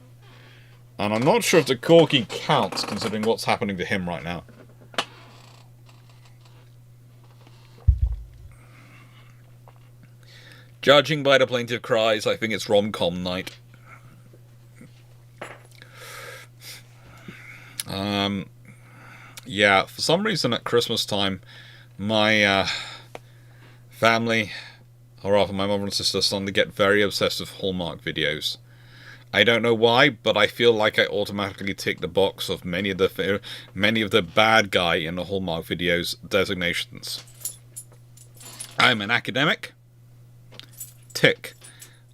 And I'm not sure if the corgi counts, considering what's happening to him right now. Judging by the plaintive cries, I think it's rom-com night. Yeah, for some reason at Christmas time, my family, or rather my mother and sister, suddenly get very obsessed with Hallmark videos. I don't know why, but I feel like I automatically tick the box of many of the bad guy in the Hallmark videos designations. I'm an academic. Tick.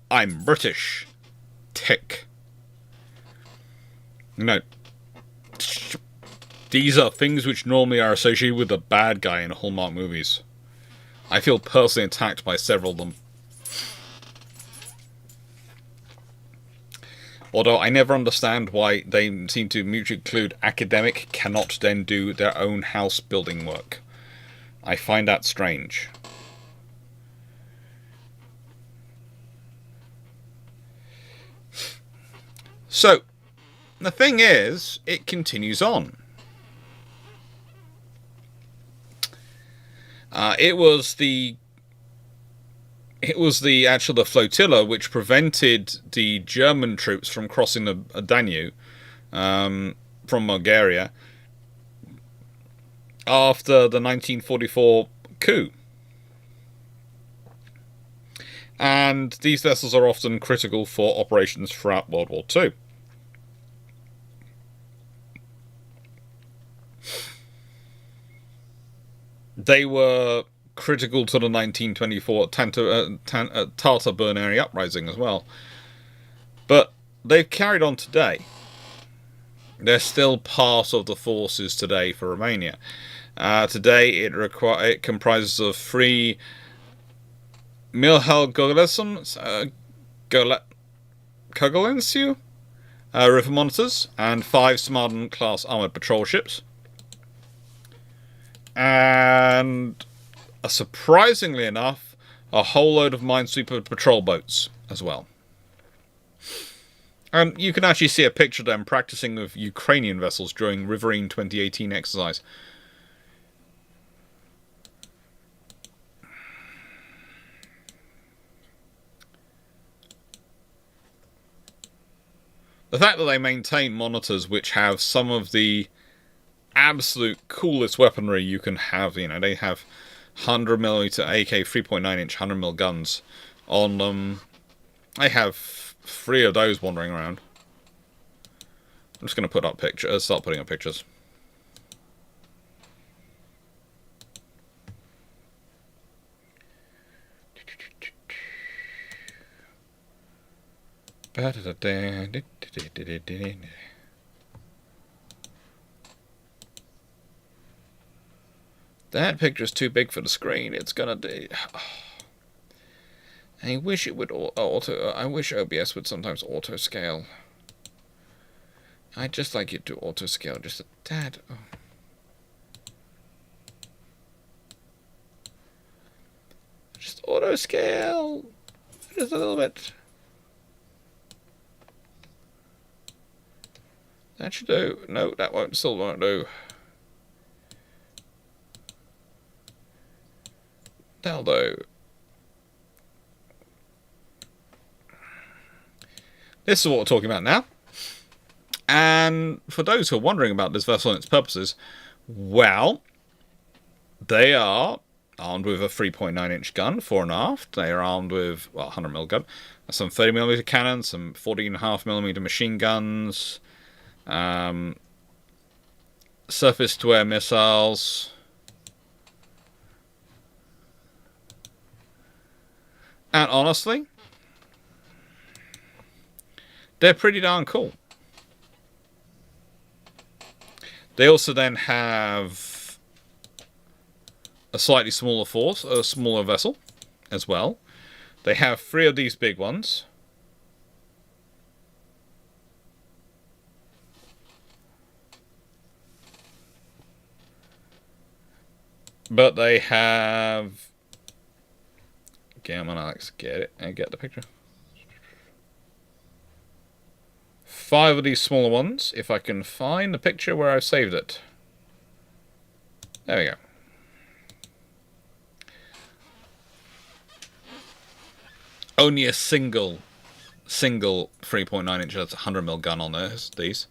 I'm British. Tick. No. These are things which normally are associated with the bad guy in Hallmark movies. I feel personally attacked by several of them. Although I never understand why they seem to mutually exclude academic cannot then do their own house building work. I find that strange. So, the thing is, it continues on. It was the flotilla which prevented the German troops from crossing the Danube from Bulgaria after the 1944 coup. And these vessels are often critical for operations throughout World War II. They were critical to the 1924 Tartar Bernary uprising as well. But they've carried on today. They're still part of the forces today for Romania. Today it comprises of 3 Mihail Gogolensiu river monitors and 5 Smarden-class armoured patrol ships. And surprisingly enough, a whole load of minesweeper patrol boats as well. And you can actually see a picture of them practicing with Ukrainian vessels during Riverine 2018 exercise. The fact that they maintain monitors which have some of the absolute coolest weaponry you can have, they have 100mm AK 3.9-inch 100mm guns on them. I have 3 of those wandering around. I'm just going to start putting up pictures. That picture's too big for the screen. It's gonna do. I wish it would auto. I wish OBS would sometimes auto scale. I'd just like it to auto scale just a tad. Oh. Just auto scale just a little bit. That should do. No, that won't. Still won't do. That'll do. This is what we're talking about now. And for those who are wondering about this vessel and its purposes, well, they are armed with a 3.9-inch gun, fore and aft. They are armed with, well, 100mm gun, some 30mm cannons, some 14.5mm machine guns, surface-to-air missiles. And honestly, they're pretty darn cool. They also then have a slightly smaller force, a smaller vessel as well. They have 3 of these big ones. But they have... Come on, Alex, get it and get the picture. 5 of these smaller ones, if I can find the picture where I've saved it. There we go. Only a single 3.9-inch, that's a 100mm gun on these.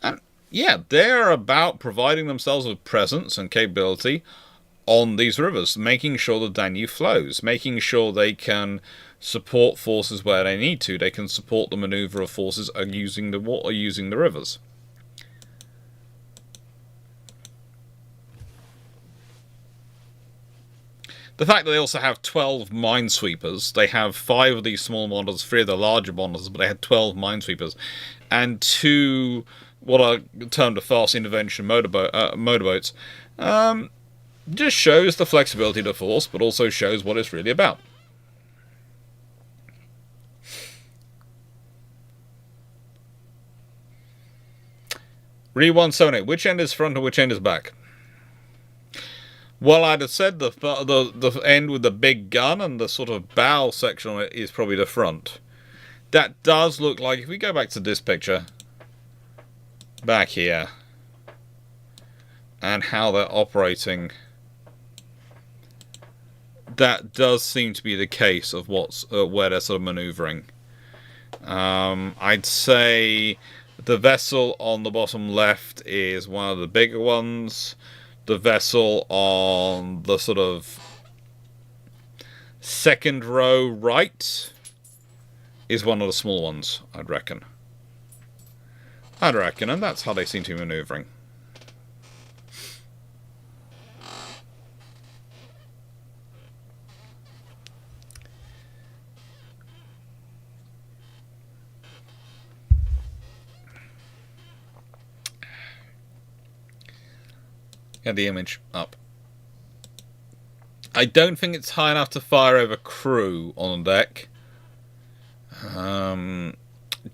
And yeah, they're about providing themselves with presence and capability on these rivers, making sure the Danube flows, making sure they can support forces where they need to. They can support the maneuver of forces using the water, using the rivers. The fact that they also have 12 minesweepers, they have 5 of these small models, 3 of the larger models, but they had 12 minesweepers, and 2 what are termed a fast intervention motorboats. Just shows the flexibility of the force, but also shows what it's really about. Re 178. Which end is front and which end is back? Well, I'd have said the end with the big gun and the sort of bow section on it is probably the front. That does look like, if we go back to this picture, back here, and how they're operating, that does seem to be the case of what's where they're sort of maneuvering. I'd say the vessel on the bottom left is one of the bigger ones. The vessel on the sort of second row right is one of the small ones, I'd reckon. And that's how they seem to be maneuvering. Get the image up. I don't think it's high enough to fire over crew on deck.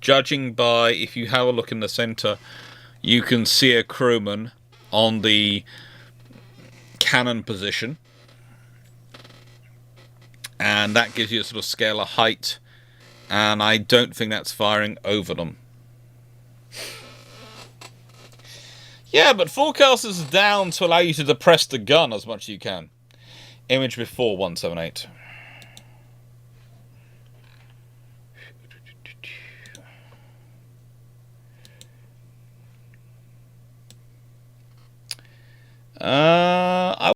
Judging by, if you have a look in the center, you can see a crewman on the cannon position. And that gives you a sort of scale of height. And I don't think that's firing over them. Yeah, but forecast is down to allow you to depress the gun as much as you can. Image before 178. I